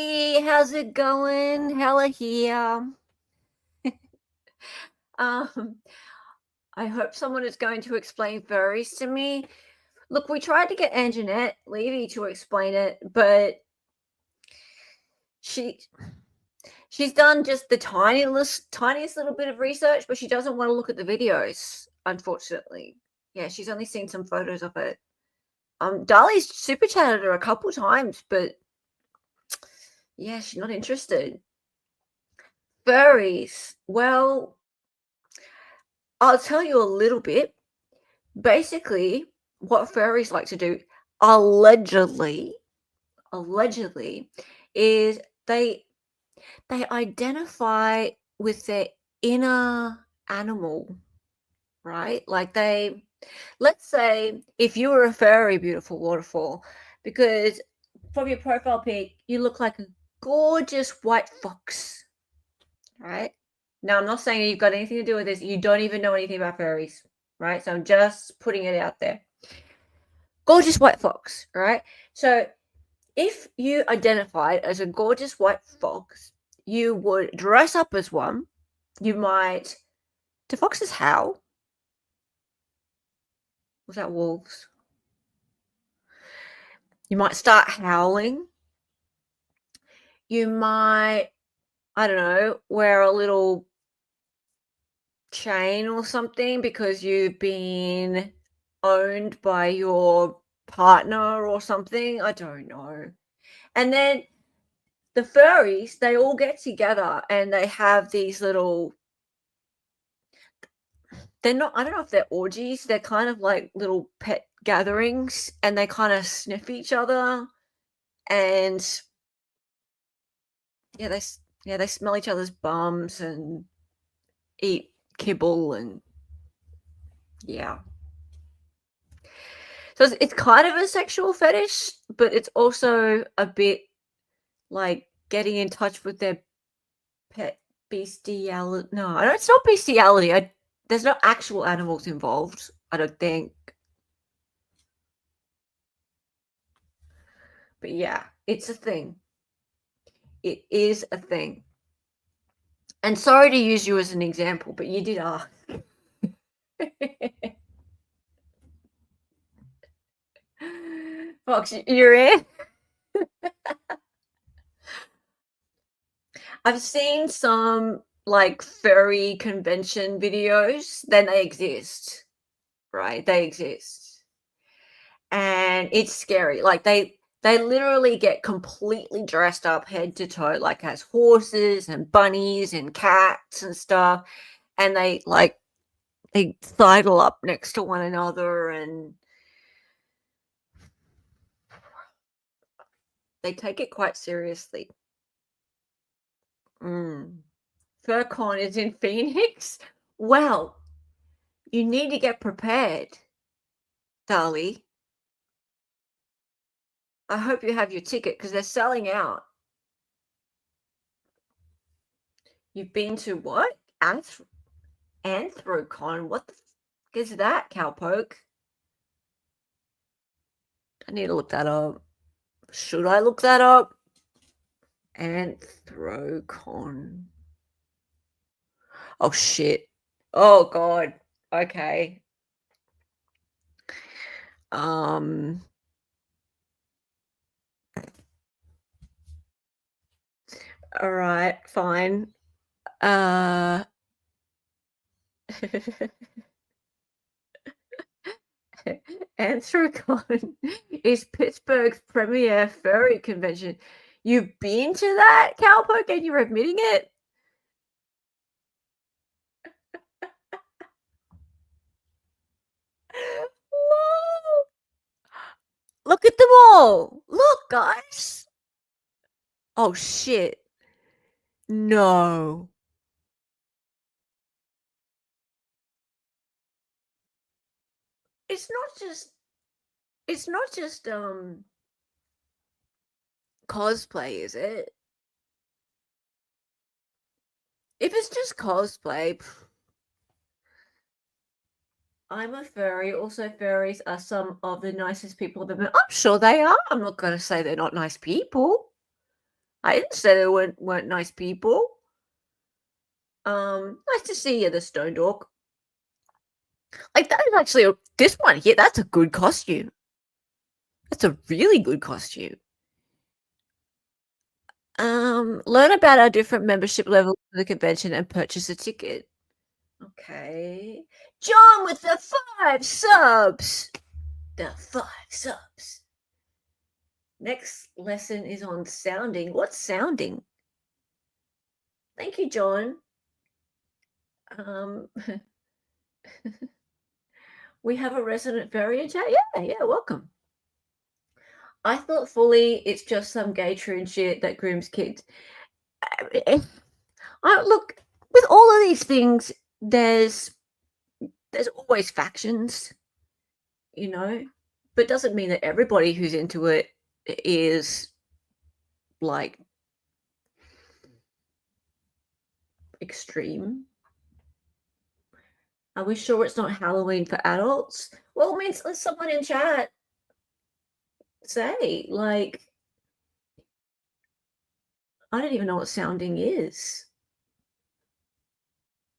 Hey, how's it going? Hella here. Um, I hope someone is going to explain furries to me. Look, we tried to get Anjanette Levy to explain it, but she she's done just the tiniest little bit of research, but she doesn't want to look at the videos, unfortunately. Yeah, she's only seen some photos of it. Dali's super chatted her a couple times, but yeah, she's not interested. Furries. Well, I'll tell you a little bit. Basically, what furries like to do, allegedly, allegedly, is they identify with their inner animal, right? Like let's say if you were a furry, beautiful waterfall, because from your profile pic, you look like a gorgeous white fox, right? Now, I'm not saying you've got anything to do with this. You don't even know anything about furries, right? So I'm just putting it out there. Gorgeous white fox, right? So if you identified as a gorgeous white fox, you would dress up as one. You might. Do foxes howl? Was that wolves? You might start howling. You might, I don't know, wear a little chain or something because you've been owned by your partner or something. I don't know. And then the furries, they all get together and they have these little, they're not, I don't know if they're orgies, they're kind of like little pet gatherings, and they kind of sniff each other, and yeah, they smell each other's bums and eat kibble, and yeah. So it's kind of a sexual fetish, but it's also a bit like getting in touch with their pet bestiality. No, it's not bestiality. There's no actual animals involved, I don't think. But yeah, it's a thing. It is a thing. And sorry to use you as an example, but you did ask. Fox, you're in? I've seen some like furry convention videos, then they exist, right? They exist. And it's scary. Like they literally get completely dressed up head to toe, like as horses and bunnies and cats and stuff. And they sidle up next to one another, and they take it quite seriously. FurCon is in Phoenix? Well, you need to get prepared, Dali. I hope you have your ticket because they're selling out. You've been to what? Anthrocon? What the is that, cowpoke? I need to look that up. Should I look that up? Anthrocon. Oh, shit. Oh, God. Okay. All right, fine. Anthrocon is Pittsburgh's premier furry convention. You've been to that, cowpoke, and you're admitting it? Whoa. Look at them all. Look, guys. Oh, shit. No. It's not just cosplay, is it? If it's just cosplay, I'm a furry. Also, furries are some of the nicest people I've ever met. I'm sure they are. I'm not going to say they're not nice people. I didn't say they weren't nice people. Nice to see you, the Stone Dog. Like, that is actually this one here. That's a good costume. That's a really good costume. Learn about our different membership levels for the convention and purchase a ticket. Okay. John with the 5 subs. The 5 subs. Next lesson is on sounding. What's sounding? Thank you, John. We have a resident fairy in chat. Yeah, welcome. I thought fully it's just some gay troon shit that grooms kids. Look, with all of these things, there's always factions, you know, but it doesn't mean that everybody who's into it is like extreme. Are we sure it's not Halloween for adults? Well, it means let someone in chat say, like, I don't even know what sounding is.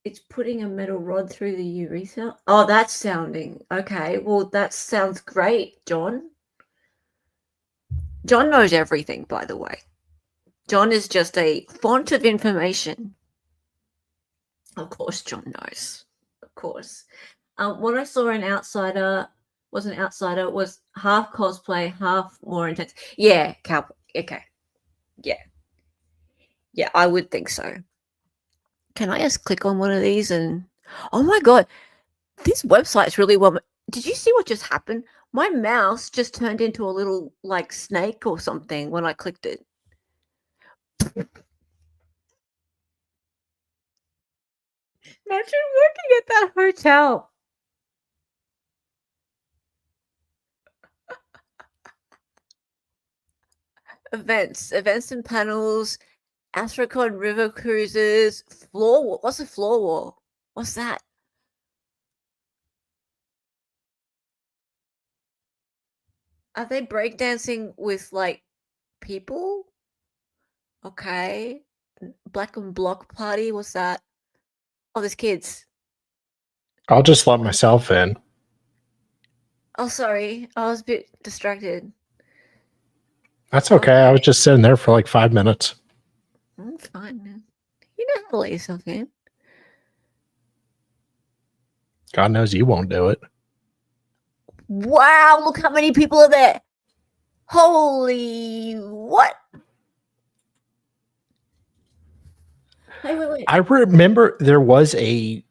It's putting a metal rod through the urethra. Oh, that's sounding. Okay, well, that sounds great, John. John knows everything, by the way. John is just a font of information. Of course, John knows. Of course. What I saw in Outsider was half cosplay, half more intense. Yeah, cowboy. Okay. Yeah, I would think so. Can I just click on one of these and... Oh my God, this website's really well... Did you see what just happened? My mouse just turned into a little, like, snake or something when I clicked it. Imagine working at that hotel. Events and panels, Astrocon river cruises, floor wall. What's a floor wall? What's that? Are they breakdancing with, like, people? Okay. Black and Block party. What's that? Oh, there's kids. I'll just let myself in. Oh, sorry. I was a bit distracted. That's okay. I was just sitting there for like 5 minutes. That's fine. You know how to let yourself in. God knows you won't do it. Wow, look how many people are there. Holy what? Hey, wait. I remember there was a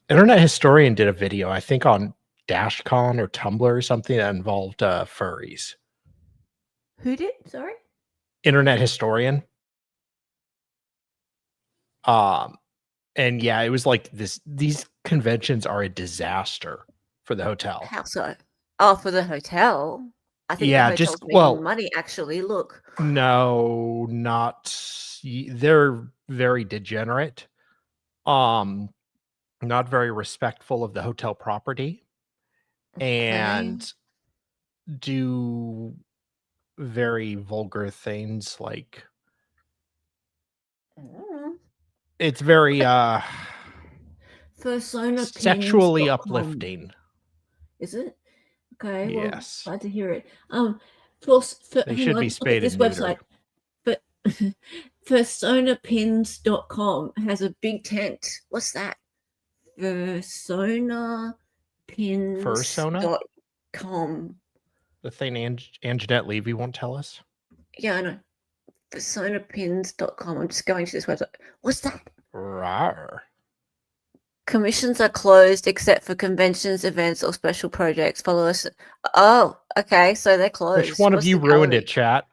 Internet Historian did a video, I think on DashCon or Tumblr or something that involved furries. Who did? Sorry? Internet Historian. And yeah, it was like this. These conventions are a disaster for the hotel. How so? Oh, for the hotel. I think the hotel's making money. Actually, look. No, not. They're very degenerate. Not very respectful of the hotel property, and do very vulgar things like. It's very sexually uplifting. Is it? Okay. Yes. Well, glad to hear it. They should be spayed this and neutered. website. But personapins.com has a big tent. What's that? Personapins.com. The thing Anjanette Levy won't tell us? Yeah, I know. Personapins.com. I'm just going to this website. What's that? Rawr. Commissions are closed except for conventions, events, or special projects. Follow us. Oh, okay. So they're closed. Which one of you ruined it, chat?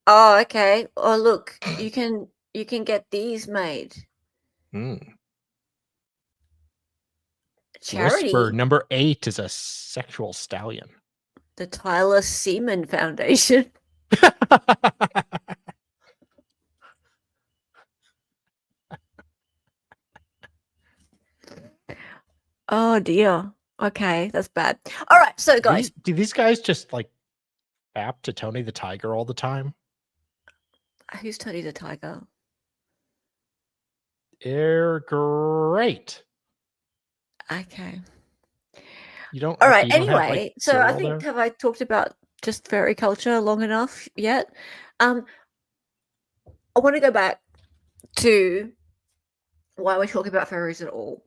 Oh, okay. Oh, look, you can get these made. Charity. Whisper number 8 is a sexual stallion. The Tyler Seaman Foundation. Oh dear. Okay, that's bad. All right, so guys, do these guys just like app to Tony the Tiger all the time? Who's Tony the Tiger? They're great. Okay. You don't. All right. You don't have like Anyway, so I cereal think there? have I talked about just fairy culture long enough yet? I want to go back to why we're talking about fairies at all.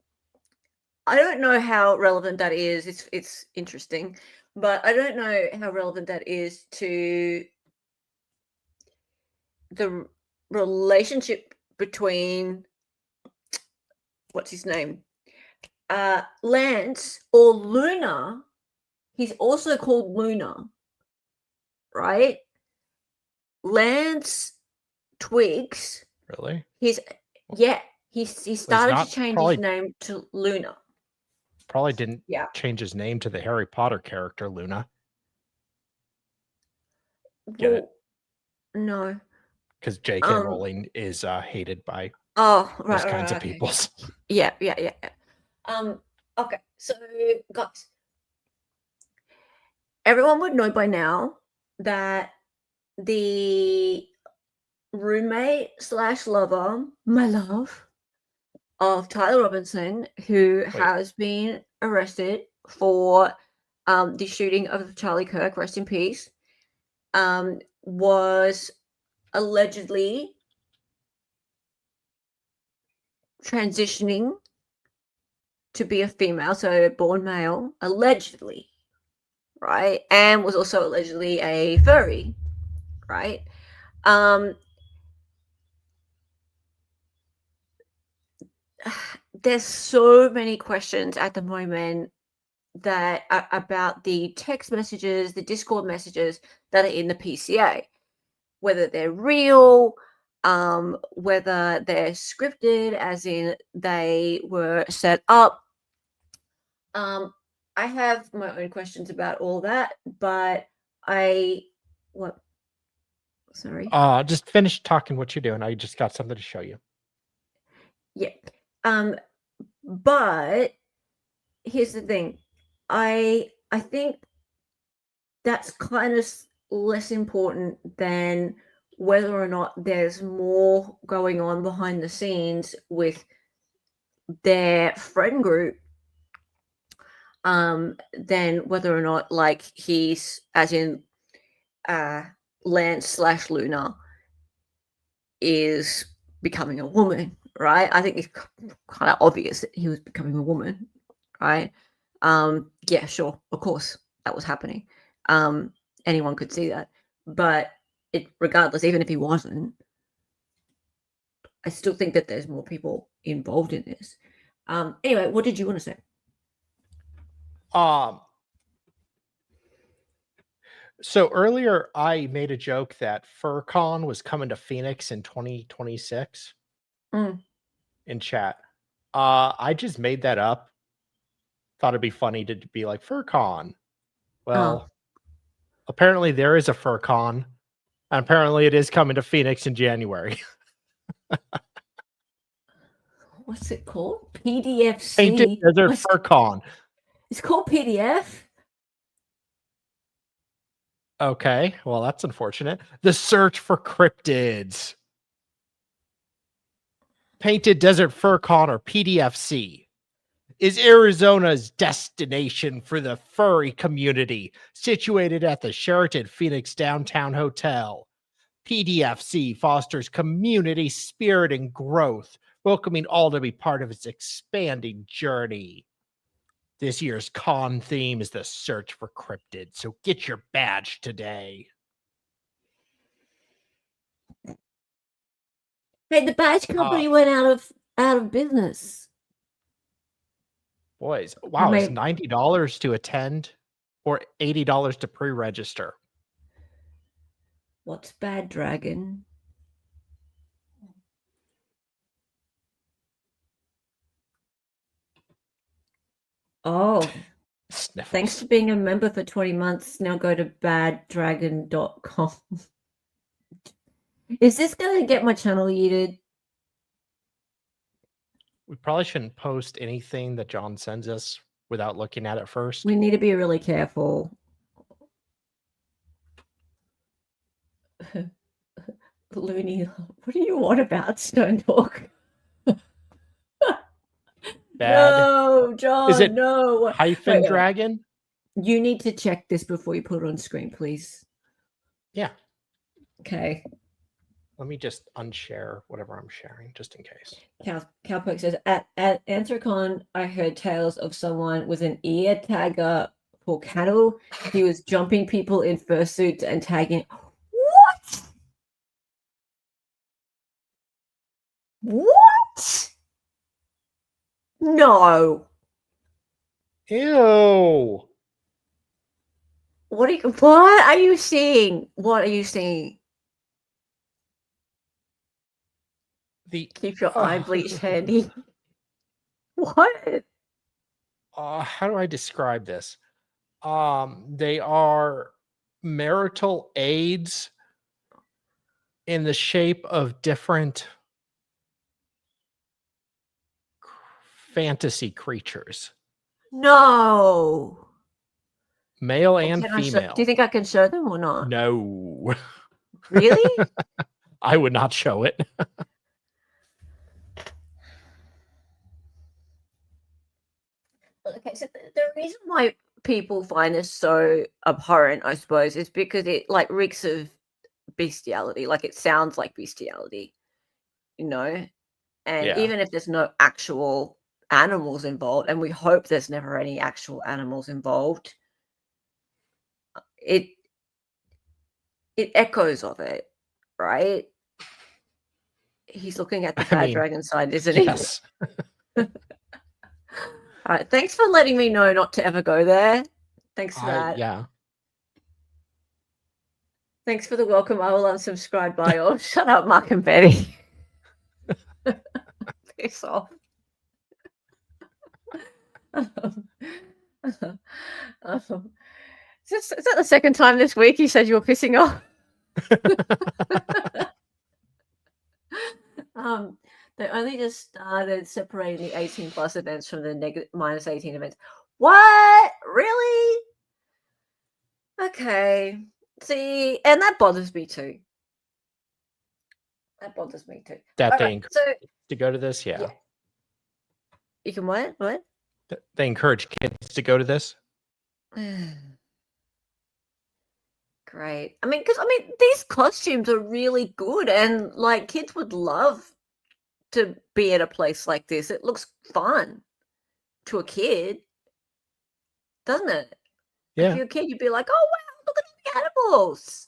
I don't know how relevant that is. It's interesting, but I don't know how relevant that is to the relationship between what's his name, Lance or Luna. He's also called Luna, right? Lance Twigs. Really? He started to change his name to Luna. Probably didn't Yeah. change his name to the Harry Potter character Luna. Get Well, it? no. Because J.K. Rowling is hated by those kinds of people. Yeah. Okay, so guys, everyone would know by now that the roommate / lover, my love, of Tyler Robinson, who has been arrested for the shooting of Charlie Kirk, rest in peace, was allegedly transitioning to be a female, so born male, allegedly, right? And was also allegedly a furry, right? There's so many questions at the moment that about the text messages, the Discord messages that are in the PCA, whether they're real, whether they're scripted, as in they were set up. I have my own questions about all that, but what? Sorry. Just finish talking what you're doing. I just got something to show you. Yeah. But here's the thing. I think that's kind of less important than whether or not there's more going on behind the scenes with their friend group than whether or not like he's as in Lance / Luna is becoming a woman, right? I think it's kind of obvious that he was becoming a woman, right? Yeah, sure, of course that was happening. Anyone could see that, but regardless, even if he wasn't, I still think that there's more people involved in this. Anyway, what did you want to say? So earlier I made a joke that FurCon was coming to Phoenix in 2026 in chat. I just made that up. Thought it'd be funny to be like FurCon. Well, apparently there is a FurCon, and apparently it is coming to Phoenix in January. What's it called? PDFC. Painted Desert FurCon. It's called PDF. Okay, well that's unfortunate. The search for cryptids. Painted Desert FurCon, or PDFC, is Arizona's destination for the furry community, situated at the Sheraton Phoenix Downtown Hotel. PDFC fosters community spirit and growth, welcoming all to be part of its expanding journey. This year's con theme is the search for cryptids, so get your badge today. Hey, the badge company went out of business. Boys, wow, it's $90 to attend or $80 to pre-register. What's Bad Dragon? Oh, Sniffles. Thanks for being a member for 20 months. Now go to baddragon.com. Is this going to get my channel yeeted? We probably shouldn't post anything that John sends us without looking at it first. We need to be really careful. Looney, what do you want about Stone Talk? Bad. No, John, Is it no. hyphen Wait. dragon? You need to check this before you put it on screen, please. Yeah. Okay. Let me just unshare whatever I'm sharing, just in case. Cowpoke says, at Anthrocon, I heard tales of someone with an ear tagger for cattle. He was jumping people in fursuits and tagging. What? What? No. Ew. What are you seeing? What are you seeing? Keep your eye bleach handy. What? How do I describe this? They are marital aids in the shape of different fantasy creatures, No. male and Do female. you think I can show them or not? No. Really? I would not show it. Okay, so the reason why people find this so abhorrent, I suppose, is because it like reeks of bestiality. Like it sounds like bestiality, you know? And Yeah. even if there's no actual animals involved, and we hope there's never any actual animals involved, it echoes of it, right? He's looking at the bad dragon side, isn't he? Yes. All right, thanks for letting me know not to ever go there. Thanks for that. Yeah. Thanks for the welcome. I will unsubscribe by your shut up, Mark and Betty. Piss off. Is that the second time this week you said you were pissing off? They only just started separating the 18 plus events from the minus 18 events. What? Really? Okay. See, and that bothers me too. That bothers me too. That they encourage to go to this? Yeah. You can what? What? They encourage kids to go to this? Great. I mean, these costumes are really good, and like kids would love to be at a place like this. It looks fun to a kid, doesn't it? Yeah. If you're a kid, you'd be like, "Oh wow, look at the animals!"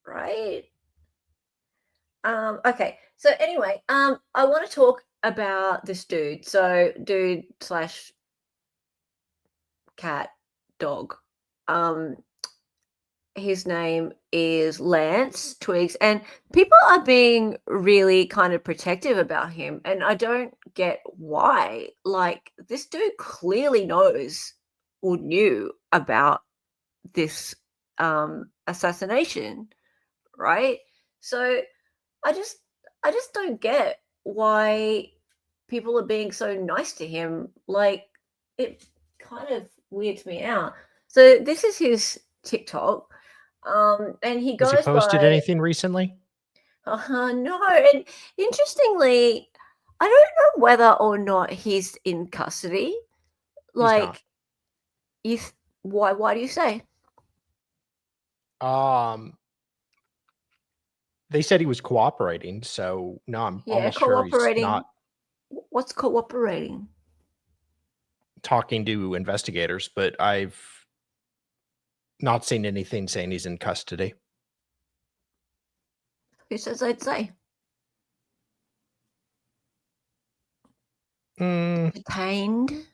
Right? Okay. So anyway, I want to talk about this dude. So dude slash cat dog. His name is Lance Twigs, and people are being really kind of protective about him, and I don't get why. Like, this dude clearly knows or knew about this assassination, right? So I just don't get why people are being so nice to him. Like, it kind of weirds me out. So this is his TikTok. And he goes Has he posted by, anything recently? no. And interestingly, I don't know whether or not he's in custody. Like, why do you say? They said he was cooperating, so no, I'm almost sure he's not. What's cooperating? Talking to investigators, but I've not seen anything saying he's in custody. Who says I'd say? Detained?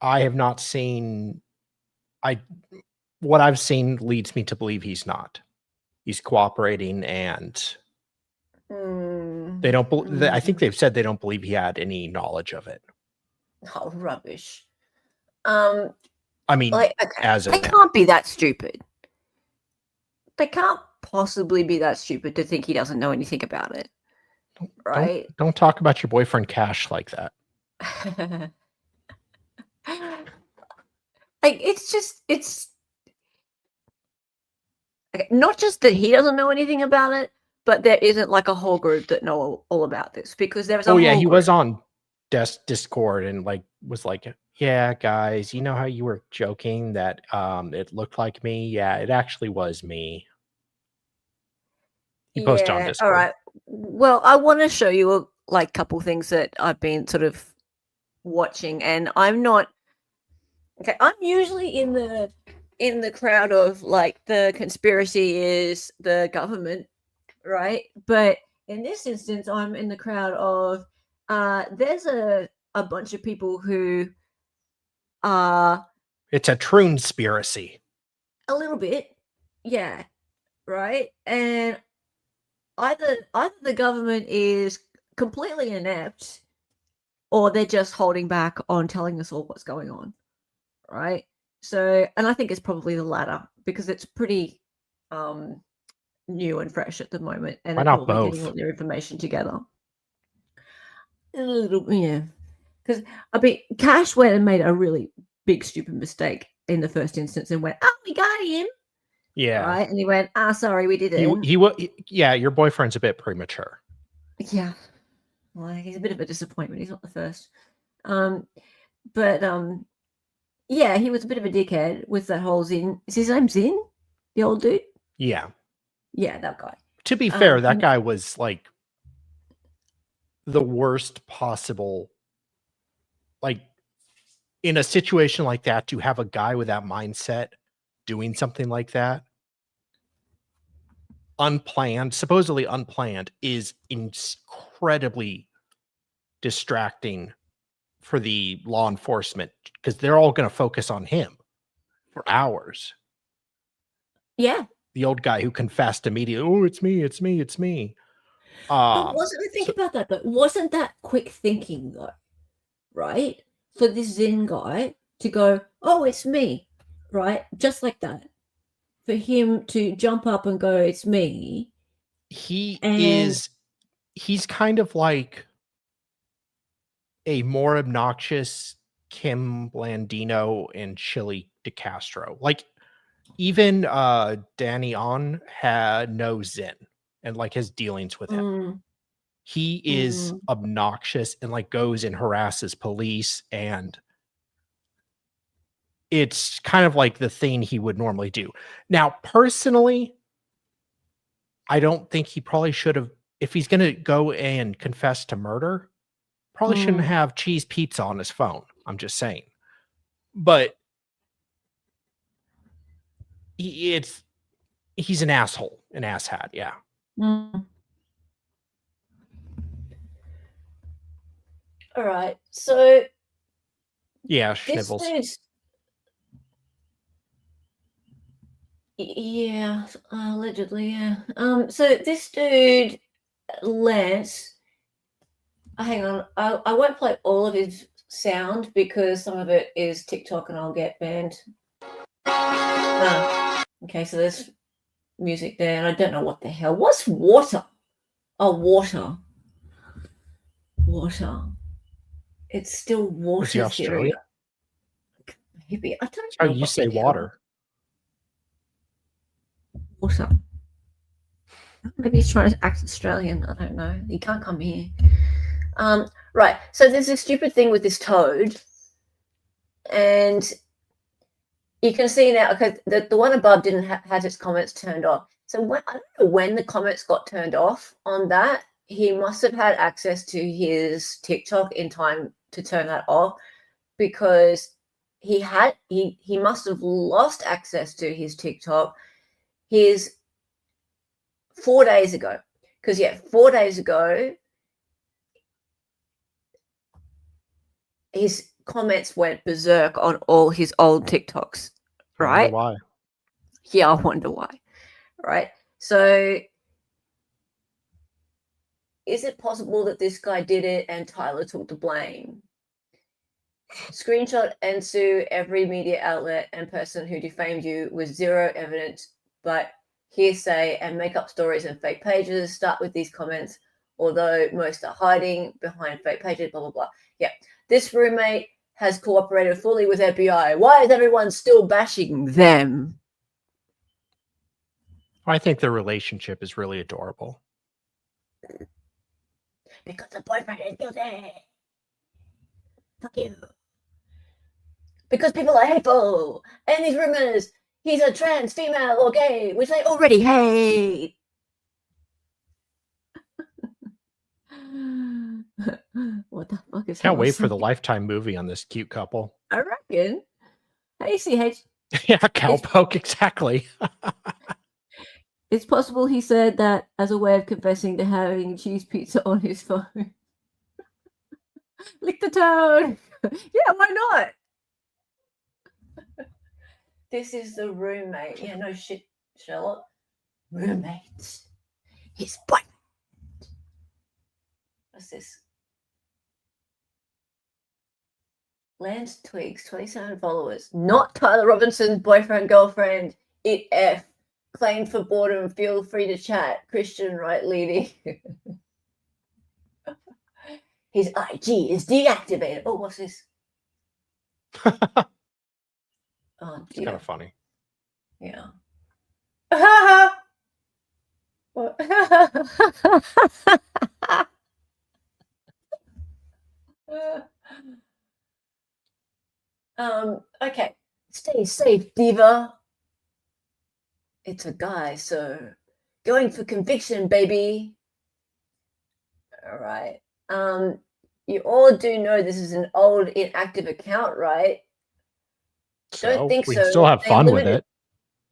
I have not seen. What I've seen leads me to believe he's not. He's cooperating, and they don't. I think they've said they don't believe he had any knowledge of it. Oh, rubbish. I mean, like, okay, they can't be that stupid. They can't possibly be that stupid to think he doesn't know anything about it. Right? Don't talk about your boyfriend Cash like that. Like, it's okay, not just that he doesn't know anything about it, but there isn't like a whole group that know all about this, because there was a Oh yeah, whole he group. was on Discord and like was like, yeah, guys, you know how you were joking that it looked like me? Yeah, it actually was me. He posted on Yeah, all Discord. right. Well, I want to show you a like couple things that I've been sort of watching, and I'm not okay. I'm usually in the crowd of like the conspiracy is the government, right? But in this instance, I'm in the crowd of there's a bunch of people who are It's a true conspiracy. a little bit, yeah, right, and either the government is completely inept, or they're just holding back on telling us all what's going on, right? So, and I think it's probably the latter, because it's pretty new and fresh at the moment, and Why they're not probably getting all both? their information together. A little, yeah, because I mean, Cash went and made a really big stupid mistake in the first instance and went, "Oh, we got him," Yeah. right? And he went, "Ah, sorry, we didn't." Yeah, your boyfriend's a bit premature. Yeah, well, he's a bit of a disappointment. He's not the first. But yeah, he was a bit of a dickhead with that whole Zin. Is his name Zin? The old dude? Yeah. Yeah, that guy. To be fair, that And guy was like the worst possible, like in a situation like that, to have a guy with that mindset doing something like that, unplanned, supposedly unplanned, is incredibly distracting for the law enforcement, because they're all going to focus on him for hours. yeah, The old guy who confessed immediately, oh, it's me, it's me, it's me. but wasn't I think So about that though? Wasn't that quick thinking though, right? For this Zin guy to go, oh, it's me, right? Just like that. For him to jump up and go, it's me, and he's kind of like a more obnoxious Kim Blandino and Chili DeCastro. Like even Danny On had no Zen and like his dealings with him. mm, He is mm, obnoxious and like goes and harasses police, and it's kind of like the thing he would normally do. Now, personally, I don't think he probably should have, if he's going to go and confess to murder, probably shouldn't mm. have cheese pizza on his phone. I'm just saying. But he's an asshole, an asshat. Yeah. Mm. All right. So Yeah. this Schnibbles. dude's yeah, allegedly, yeah. So this dude, Lance, hang on, I won't play all of his sound because some of it is TikTok and I'll get banned. Okay, so there's music there, and I don't know what the hell. What's water? Oh, water. Water. It's still Was he water theory. Australian? Maybe I don't That's how know you what the say hell. water. Water. Maybe he's trying to act Australian. I don't know. He can't come here. Right. So there's this stupid thing with this toad, and you can see now because the one above didn't have its comments turned off. So I don't know when the comments got turned off on that. He must have had access to his TikTok in time to turn that off, because he must have lost access to his TikTok his 4 days ago. Because 4 days ago, his comments went berserk on all his old TikToks, I wonder right? why. Yeah, I wonder why, right? So is it possible that this guy did it and Tyler took the blame? Screenshot and sue every media outlet and person who defamed you with zero evidence but hearsay, and make up stories and fake pages. Start with these comments, although most are hiding behind fake pages, blah, blah, blah. Yeah. This roommate has cooperated fully with FBI. Why is everyone still bashing them? I think their relationship is really adorable. Because the boyfriend is guilty. Fuck you. Because people are hateful. And these rumors, he's a trans female or gay, which they already hate. What the fuck is Can't wait for the Lifetime movie on this cute couple. I reckon. Hey, CH. Yeah, cowpoke, exactly. It's possible he said that as a way of confessing to having cheese pizza on his phone. Lick the toad. Yeah, why not? This is the roommate. Yeah, no shit, Sherlock. Roommates. His boyfriend. What's this? Lance Twigs, 27 followers. Not Tyler Robinson's boyfriend, girlfriend. It F. Claimed for boredom. Feel free to chat. Christian right leading. His IG is deactivated. Oh, what's this? Oh, It's kind of funny. Yeah. Okay. Stay safe, diva. It's a guy, so going for conviction, baby. All right. You all do know this is an old inactive account, right? So Don't think we so. can still have fun with it.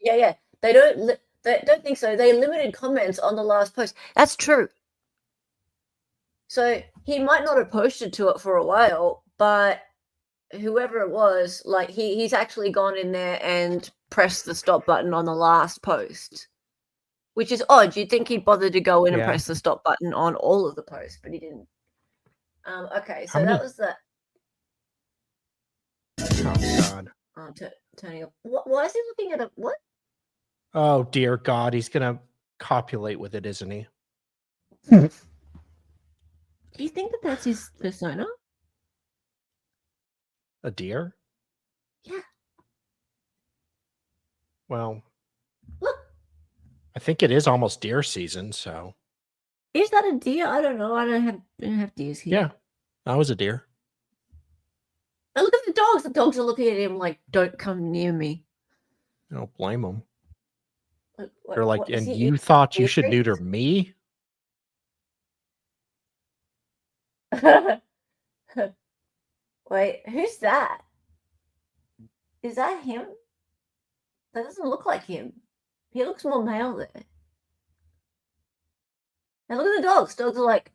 Yeah. They don't think so. They limited comments on the last post. That's true. So he might not have posted to it for a while, but whoever it was, like he's actually gone in there and pressed the stop button on the last post, which is odd. You'd think he'd bother to go in and press the stop button on all of the posts, but he didn't. Okay, so that was that. Oh God. Turning up. Why is he looking at a what? Oh dear God, he's gonna copulate with it, isn't he? Do you think that that's his persona? A deer? Yeah. Well, look. I think it is almost deer season, so. Is that a deer? I don't know. I don't have deers here. Yeah, that was a deer. Now look at the dogs. The dogs are looking at him like, "Don't come near me." I don't blame them. They're like, and you thought you should neuter me? Wait, who's that? Is that him? That doesn't look like him. He looks more male there. And look at the dogs. Dogs are like.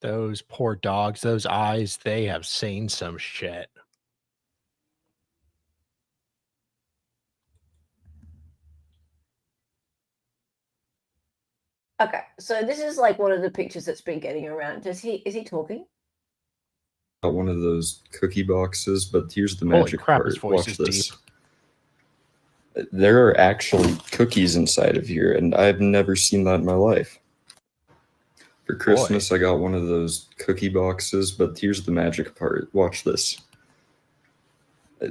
Those poor dogs, those eyes, they have seen some shit. Okay, so this is like one of the pictures that's been getting around. Is he talking? One of those cookie boxes, but here's the magic part. His voice Watch is this. Deep. There are actually cookies inside of here, and I've never seen that in my life. For Christmas, I got one of those cookie boxes, but here's the magic part. Watch this.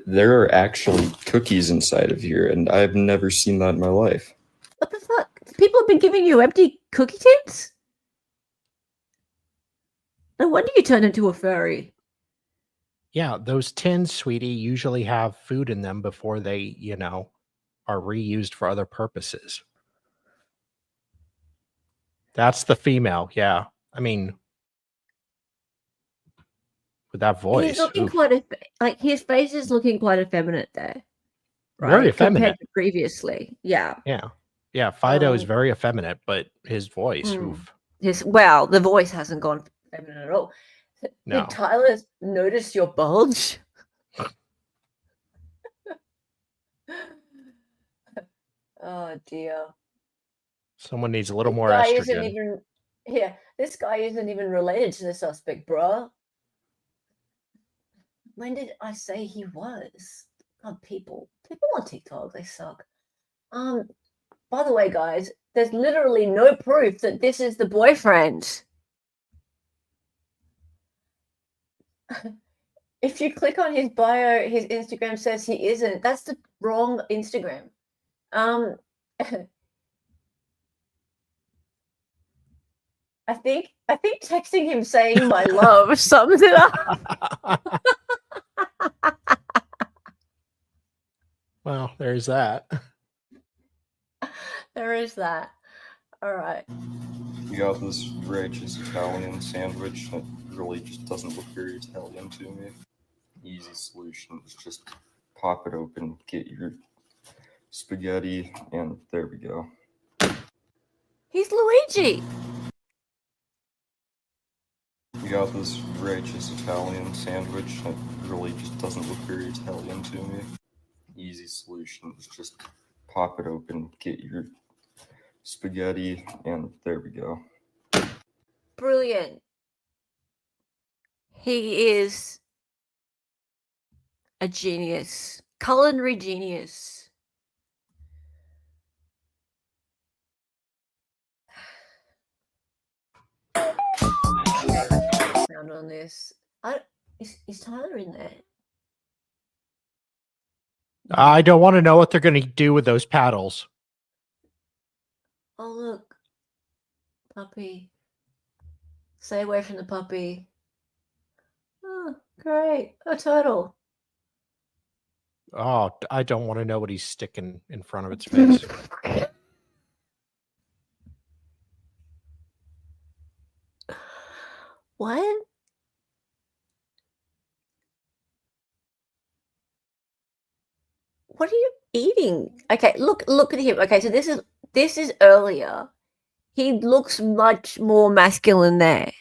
There are actually cookies inside of here, and I've never seen that in my life. What the fuck? People have been giving you empty cookie tins? No wonder you turned into a furry. Yeah, those tins, sweetie, usually have food in them before they, are reused for other purposes. That's the female, yeah. I mean, with that voice. He's looking like his face is looking quite effeminate there. Right? Very effeminate. Compared to previously. Yeah. Yeah, Fido is very effeminate, but his voice, oof. The voice hasn't gone feminine at all. No. Did Tyler notice your bulge? Oh dear. Someone needs a little more estrogen. This guy isn't even related to the suspect, bruh. When did I say he was? God, people on TikTok, they suck. By the way, guys, there's literally no proof that this is the boyfriend. If you click on his bio, his Instagram says he isn't. That's the wrong Instagram. I think texting him saying my love sums it up. Well, there's that. There is that. All right. You got this righteous Italian sandwich that really just doesn't look very Italian to me. Easy solution is just pop it open, get your spaghetti, and there we go. He's Luigi. You got this righteous Italian sandwich that really just doesn't look very Italian to me. Easy solution is just pop it open, get your spaghetti, and there we go. Brilliant. He is a genius. Culinary genius. Sound on this. Is Tyler in there? I don't want to know what they're going to do with those paddles. Oh, look. Puppy. Stay away from the puppy. Oh, great. A turtle. Oh, I don't want to know what he's sticking in front of its face. What? What are you eating? Okay, look at him. Okay, so this is earlier. He looks much more masculine there.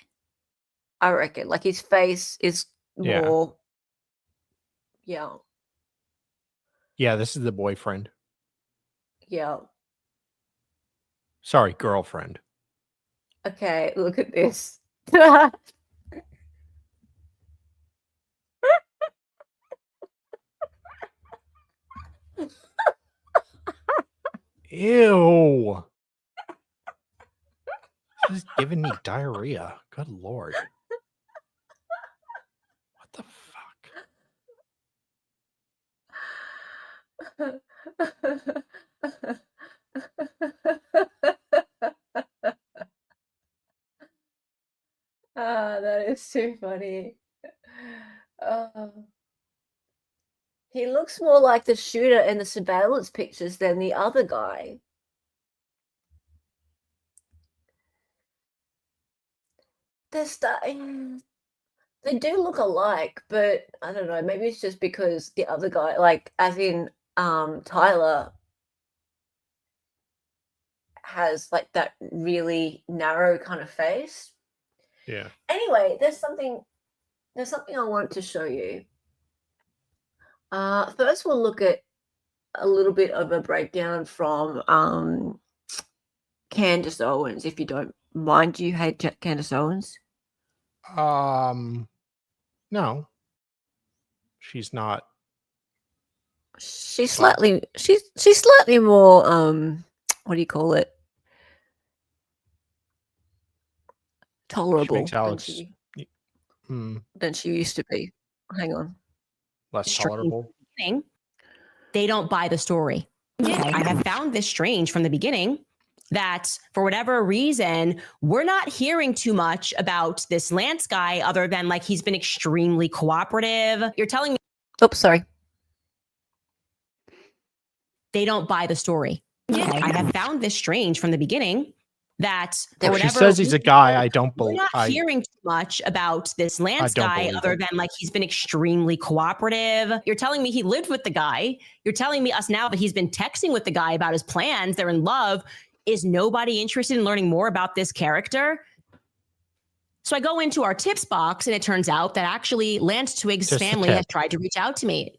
I reckon. Like his face is more young. Yeah, this is the boyfriend. Yeah. Sorry, girlfriend. Okay, look at this. Ew. This is giving me diarrhea. Good Lord. What the That is too funny. He looks more like the shooter in the surveillance pictures than the other guy. They do look alike, but I don't know, maybe it's just because the other guy, like as in Tyler, has like that really narrow kind of face. Yeah. Anyway, there's something I want to show you. First we'll look at a little bit of a breakdown from Candace Owens, if you don't mind. Do you hate Candace Owens? No. She's not. She's slightly more what do you call it? Tolerable than she used to be. Hang on. Less tolerable. They don't buy the story. I have found this strange from the beginning that for whatever reason, we're not hearing too much about this Lance guy other than like he's been extremely cooperative. You're telling me. Oops, sorry. They don't buy the story. I have found this strange from the beginning that for whatever she says he's a guy. I don't believe. We're not hearing too much about this Lance guy other than like he's been extremely cooperative. You're telling me he lived with the guy. You're telling me us now that he's been texting with the guy about his plans. They're in love. Is nobody interested in learning more about this character? So I go into our tips box and it turns out that actually Lance Twig's family has tried to reach out to me.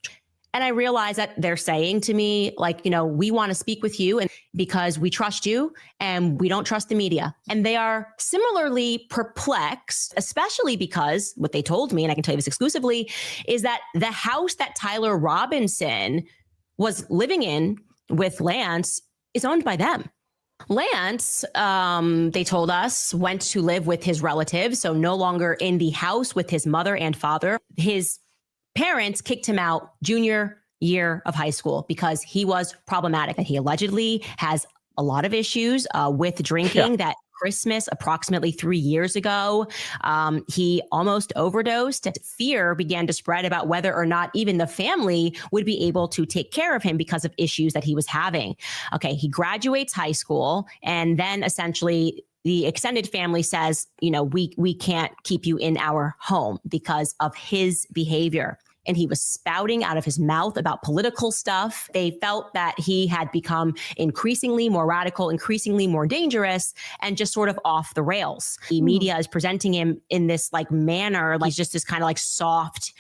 And I realize that they're saying to me, like, you know, we want to speak with you and because we trust you and we don't trust the media. And they are similarly perplexed, especially because what they told me, and I can tell you this exclusively, is that the house that Tyler Robinson was living in with Lance is owned by them. Lance, they told us, went to live with his relatives, so no longer in the house with his mother and father. His parents kicked him out junior year of high school because he was problematic. And he allegedly has a lot of issues with drinking. That Christmas, approximately 3 years ago, he almost overdosed. Fear began to spread about whether or not even the family would be able to take care of him because of issues that he was having. Okay, he graduates high school, and then essentially the extended family says, we can't keep you in our home because of his behavior. And he was spouting out of his mouth about political stuff. They felt that he had become increasingly more radical, increasingly more dangerous, and just sort of off the rails. The media is presenting him in this manner, like he's just this kind of soft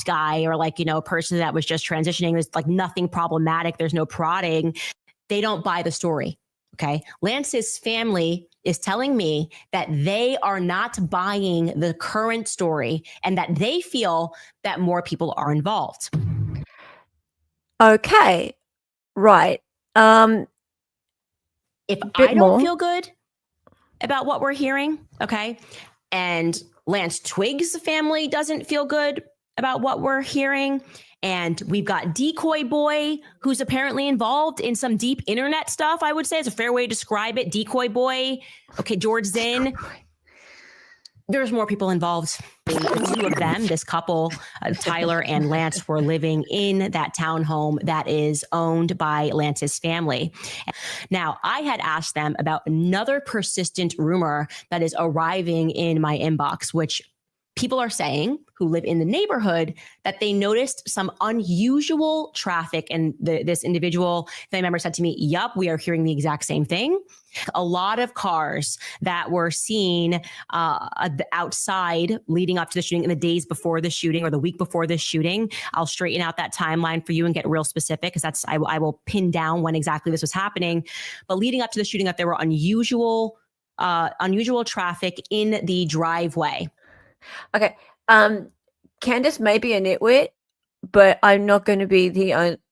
guy, or a person that was just transitioning. There's nothing problematic. There's no prodding. They don't buy the story. Okay. Lance's family is telling me that they are not buying the current story and that they feel that more people are involved. Okay. Right. If I don't feel good about what we're hearing, okay, and Lance Twig's family doesn't feel good about what we're hearing, and we've got Decoy Boy, who's apparently involved in some deep internet stuff, I would say is a fair way to describe it. Decoy Boy. Okay, George Zinn. There's more people involved. The two of them, this couple, Tyler and Lance, were living in that townhome that is owned by Lance's family. Now, I had asked them about another persistent rumor that is arriving in my inbox, which people are saying who live in the neighborhood that they noticed some unusual traffic. And this individual family member said to me, yup, we are hearing the exact same thing. A lot of cars that were seen outside leading up to the shooting in the days before the shooting or the week before the shooting. I'll straighten out that timeline for you and get real specific because I will pin down when exactly this was happening. But leading up to the shooting, that there were unusual traffic in the driveway. Okay. Candace may be a nitwit, but I'm not going to be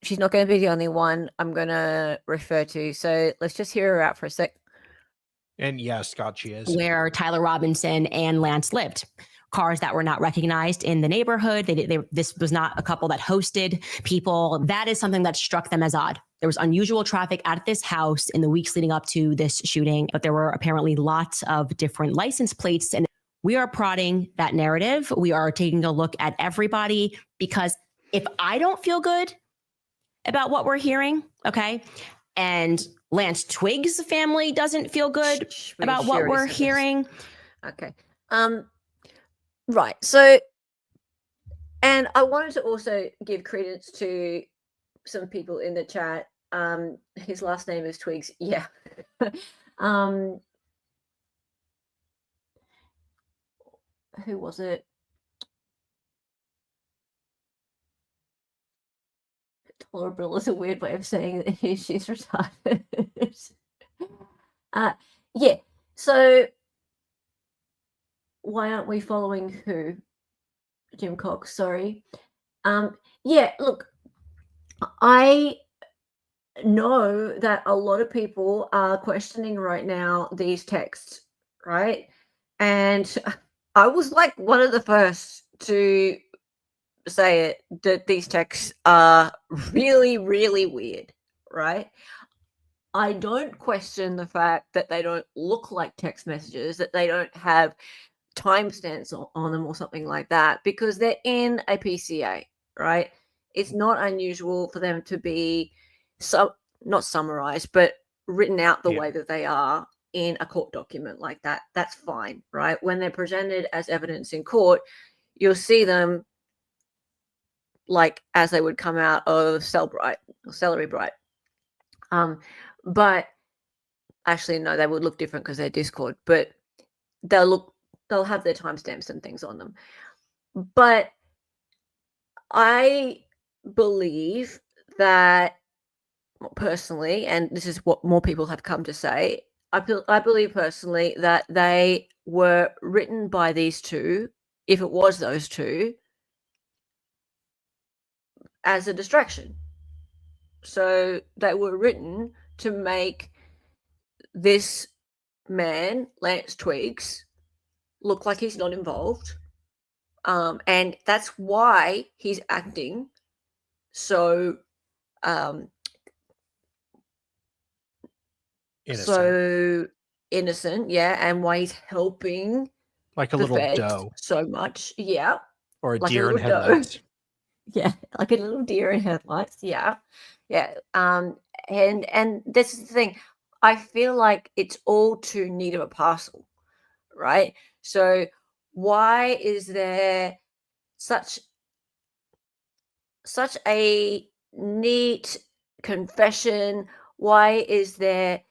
she's not going to be the only one I'm going to refer to. So let's just hear her out for a sec. And yes, Scott, she is. Where Tyler Robinson and Lance lived. Cars that were not recognized in the neighborhood. This was not a couple that hosted people. That is something that struck them as odd. There was unusual traffic at this house in the weeks leading up to this shooting, but there were apparently lots of different license plates. And we are prodding that narrative. We are taking a look at everybody, because if I don't feel good about what we're hearing, okay, and Lance Twig's family doesn't feel good about what we're hearing. Okay. Right. So, and I wanted to also give credence to some people in the chat. His last name is Twigs. Yeah. Who was it? Tolerable is a weird way of saying that she's retarded. Yeah. So why aren't we following who? Jim Cox, sorry. Yeah, look, I know that a lot of people are questioning right now these texts, right? And I was like one of the first to say it, that these texts are really, really weird, right? I don't question the fact that they don't look like text messages, that they don't have timestamps on them or something like that, because they're in a PCA, right? It's not unusual for them to be not summarized, but written out the way that they are in a court document like that. That's fine, right? When they're presented as evidence in court, you'll see them like as they would come out of Celery Bright. But actually, no, they would look different because they're Discord, but they'll have their timestamps and things on them. But I believe that personally, and this is what more people have come to say, I believe personally that they were written by these two, if it was those two, as a distraction. So they were written to make this man, Lance Twigs, look like he's not involved. And that's why he's acting so innocent, yeah, and why he's helping like a the little feds doe so much, yeah, or a like a deer in little doe. headlights. Yeah, like a little deer in headlights, yeah, yeah. And this is the thing. I feel like it's all too neat of a parcel, right? So why is there such a neat confession? Why is there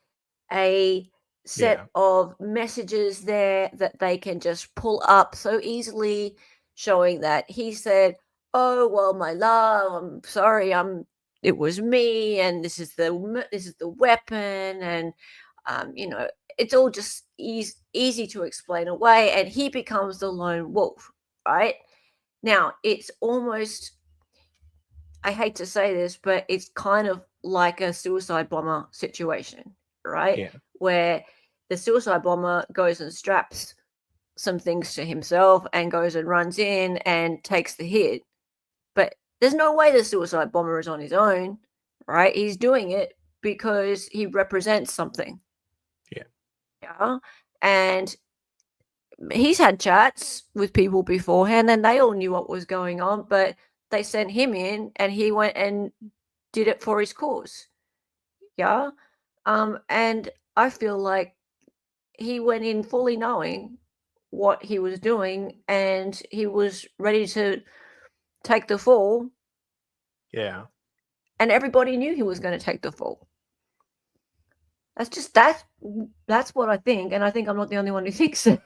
a set Yeah. of messages there that they can just pull up so easily, showing that he said, "Oh well, my love, I'm sorry, it was me, and this is the weapon," and it's all just easy to explain away, and he becomes the lone wolf, right? Now it's almost, I hate to say this, but it's kind of like a suicide bomber situation, right? Yeah. Where the suicide bomber goes and straps some things to himself and goes and runs in and takes the hit. But there's no way the suicide bomber is on his own, right? He's doing it because he represents something. Yeah. Yeah. And he's had chats with people beforehand and they all knew what was going on, but they sent him in and he went and did it for his cause. Yeah. And I feel like he went in fully knowing what he was doing and he was ready to take the fall, Yeah. and everybody knew he was going to take the fall. That's what I think, and I think I'm not the only one who thinks it.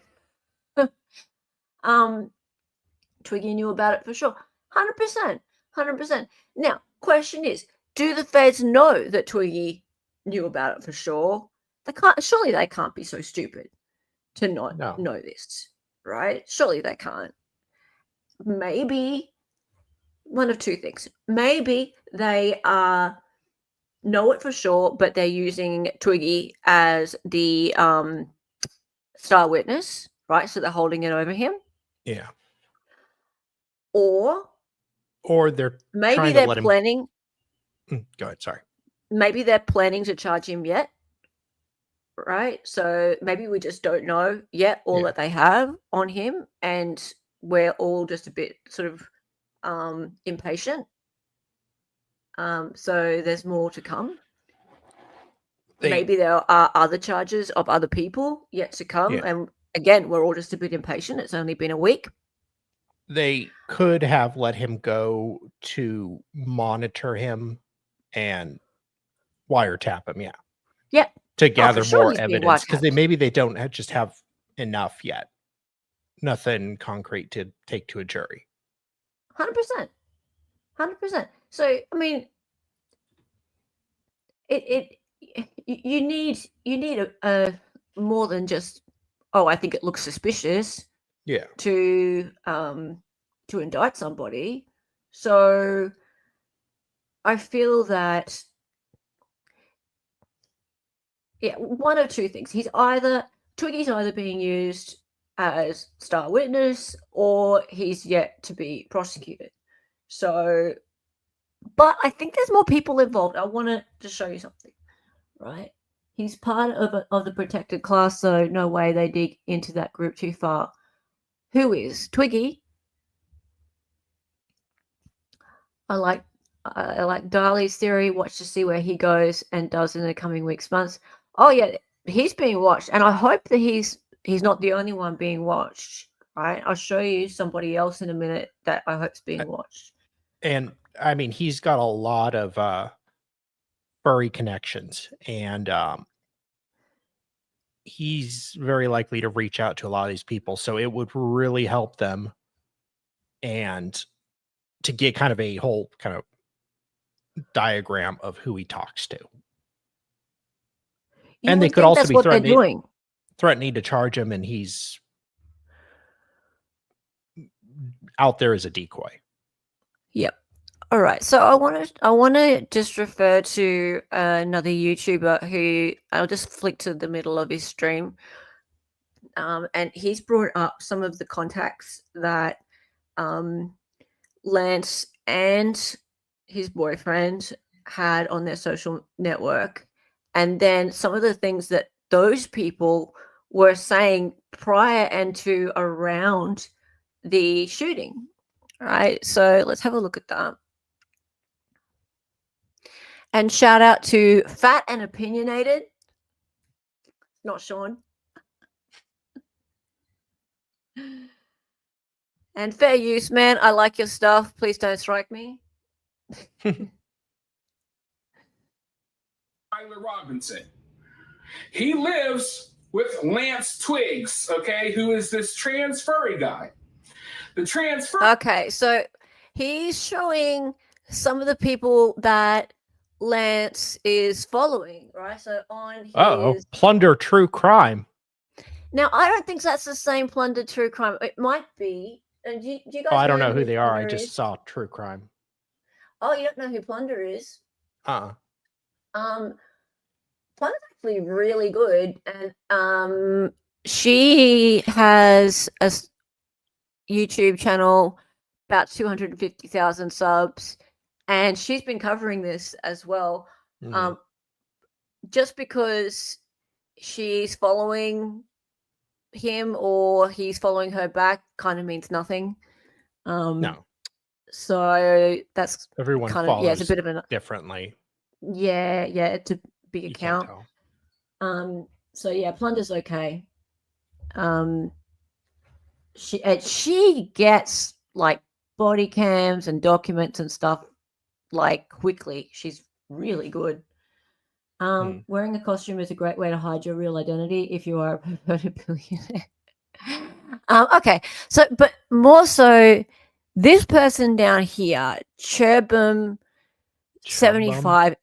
Twiggy knew about it for sure. 100%. 100%. Now, question is, do the feds know that Twiggy knew about it for sure? Surely they can't be so stupid to not know this, right? Surely they can't. Maybe one of two things. Maybe they know it for sure, but they're using Twiggy as the star witness, right? So they're holding it over him. Yeah. Or they're maybe they're planning. Go ahead. Sorry. Maybe they're planning to charge him yet, right? So maybe we just don't know yet all that they have on him, and we're all just a bit sort of impatient. So there's more to come. Maybe there are other charges of other people yet to come, and again, we're all just a bit impatient. It's only been a week. They could have let him go to monitor him and wiretap him, yeah, to gather more evidence, because maybe they don't just have enough yet. Nothing concrete to take to a jury. 100%. So I mean, you need a more than just, oh, I think it looks suspicious. Yeah. To indict somebody. So I feel that, one of two things. Twiggy's either being used as star witness or he's yet to be prosecuted. So, but I think there's more people involved. I want to show you something, right? He's part of the protected class, so no way they dig into that group too far. Who is Twiggy? I like Darley's theory. Watch to see where he goes and does in the coming weeks, months. Oh yeah, he's being watched, and I hope that he's not the only one being watched. Right? I'll show you somebody else in a minute that I hope's being watched. And I mean, he's got a lot of furry connections, and he's very likely to reach out to a lot of these people. So it would really help them, and to get kind of a whole kind of diagram of who he talks to. And they could also be threatening to charge him, and he's out there as a decoy. Yep. All right, so I want to just refer to another YouTuber who I'll just flick to the middle of his stream, and he's brought up some of the contacts that Lance and his boyfriend had on their social network, and then some of the things that those people were saying prior and to around the shooting. All right, so let's have a look at that. And shout out to Fat and Opinionated. Not Sean. And fair use, man. I like your stuff. Please don't strike me. Tyler Robinson. He lives with Lance Twiggs, okay, who is this trans furry guy. The trans furry. Okay, so he's showing some of the people that Lance is following, right? So on his Plunder True Crime. Now I don't think that's the same Plunder True Crime. It might be. Do you guys I don't know who who they are. I Plunder just is? saw True Crime. Oh, you don't know who Plunder is? Plunder's actually really good, and she has a YouTube channel, about 250,000 subs, and she's been covering this as well. Just because she's following him or he's following her back kind of means nothing. No. So that's Everyone kind follows of it's a bit of a differently. yeah, it's a big You account. can't tell. So yeah, Plunder's okay. She gets like body cams and documents and stuff like quickly. She's really good. Wearing a costume is a great way to hide your real identity if you are a perverted billionaire. Okay, so but more so, this person down here, Cherbum 75,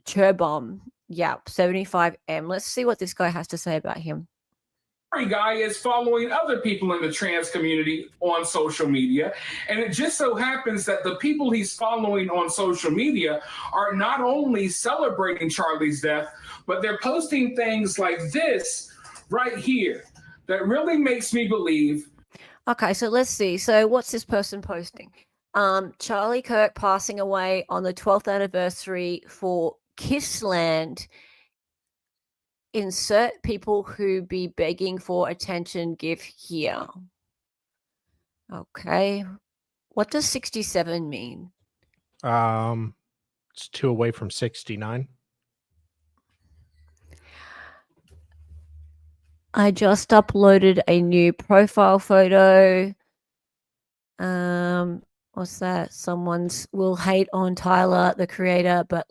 Cherbum, yeah, 75M. Let's see what this guy has to say about him. Guy is following other people in the trans community on social media, and it just so happens that the people he's following on social media are not only celebrating Charlie's death, but they're posting things like this right here that really makes me believe. Okay, so let's see. So what's this person posting? Charlie Kirk passing away on the 12th anniversary for Kissland. Insert people who be begging for attention give here. Okay. What does 67 mean? It's 2 away from 69. I just uploaded a new profile photo. What's that? Someone's will hate on Tyler, the creator, but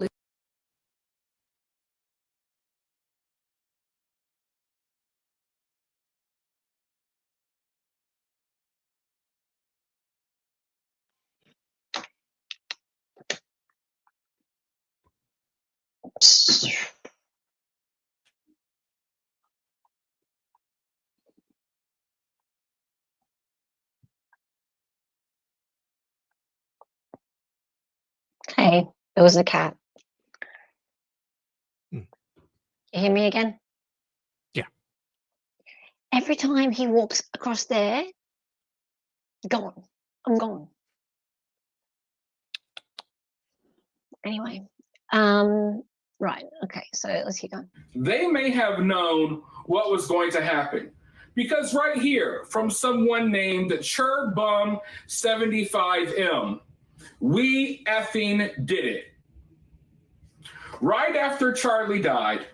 Hey, it was a cat. Hmm. You hear me again? Yeah. Every time he walks across there, gone. I'm gone. Anyway, right. Okay, so let's keep going. They may have known what was going to happen, because right here from someone named Cherbum75M, we effing did it. Right after Charlie died,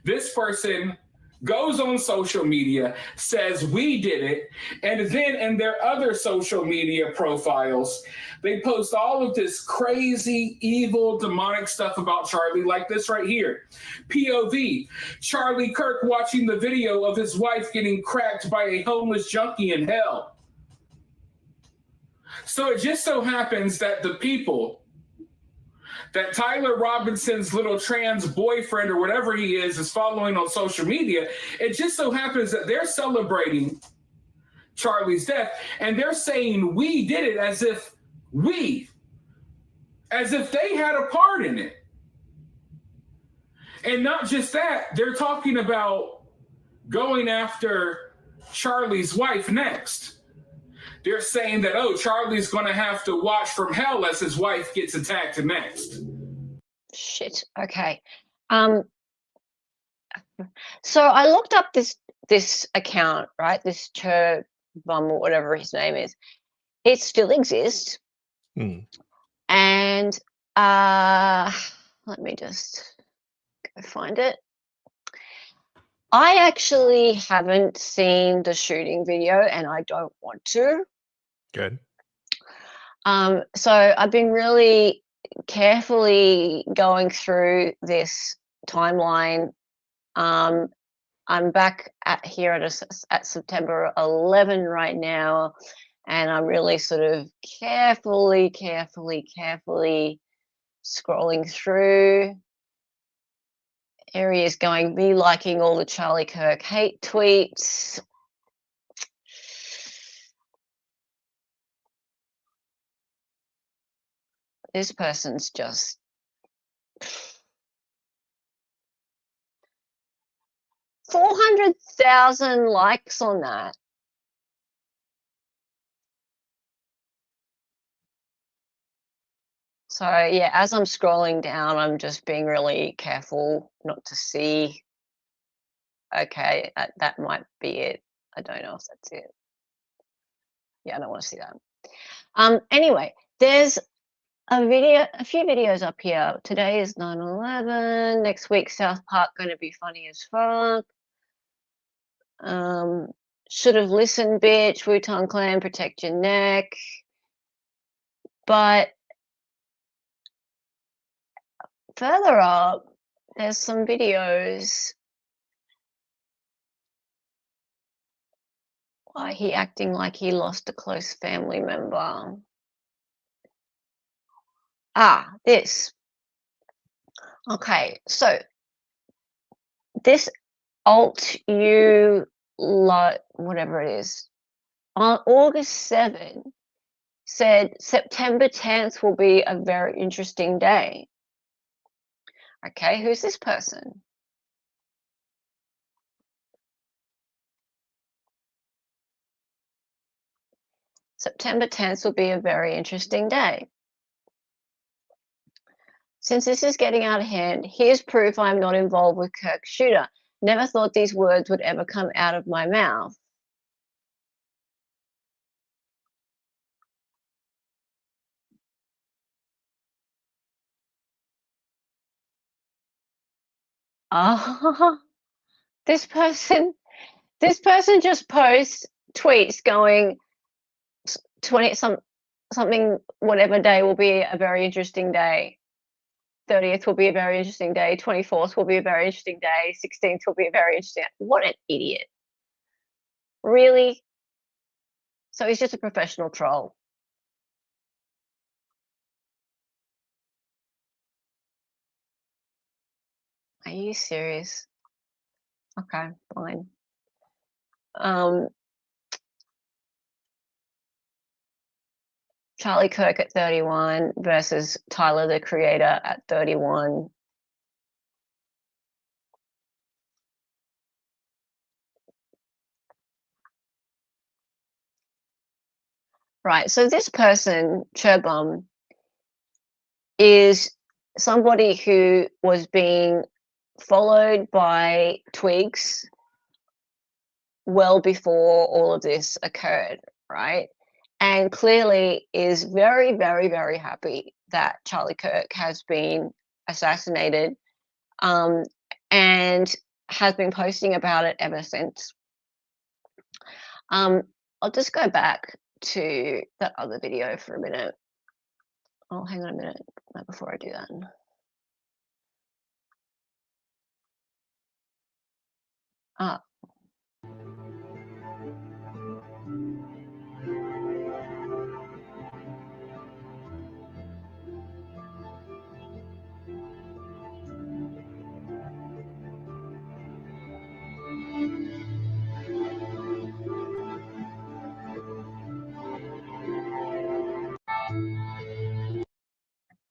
this person goes on social media, says we did it, and then in their other social media profiles, they post all of this crazy, evil, demonic stuff about Charlie, like this right here. POV, Charlie Kirk watching the video of his wife getting cracked by a homeless junkie in hell. So it just so happens that the people that Tyler Robinson's little trans boyfriend or whatever he is following on social media, it just so happens that they're celebrating Charlie's death, and they're saying we did it as if we as if they had a part in it. And not just that, they're talking about going after Charlie's wife next. They're saying that, oh, Charlie's going to have to watch from hell as his wife gets attacked next. Shit. Okay. So I looked up this account, right? This Chur Bum or whatever his name is. It still exists. And let me just go find it. I actually haven't seen the shooting video, and I don't want to. Good. So I've been really carefully going through this timeline. I'm back at September 11 right now, and I'm really sort of carefully scrolling through. Areas going, me liking all the Charlie Kirk hate tweets. This person's just 400,000 likes on that. So yeah, as I'm scrolling down, I'm just being really careful not to see. Okay, that might be it. I don't know if that's it. Yeah, I don't want to see that. Anyway, there's a few videos up here. Today is 9/11. Next week, South Park going to be funny as fuck. Should have listened, bitch. Wu-Tang Clan, protect your neck. But further up, there's some videos. Why he acting like he lost a close family member. This. Okay, so this whatever it is, on August 7 said September 10th will be a very interesting day. Okay, who's this person? September 10th will be a very interesting day. Since this is getting out of hand, here's proof I'm not involved with Kirk's shooter. Never thought these words would ever come out of my mouth. This person just posts tweets going something whatever day will be a very interesting day. 30th will be a very interesting day. 24th will be a very interesting day. 16th will be a very interesting day. What an idiot. Really? So he's just a professional troll. Are you serious? Okay, fine. Charlie Kirk at 31 versus Tyler, the Creator, at 31. Right, so this person, Cherbum, is somebody who was being followed by Twigs well before all of this occurred, right? And clearly is very, very, very happy that Charlie Kirk has been assassinated, and has been posting about it ever since. I'll just go back to that other video for a minute. Oh, hang on a minute before I do that.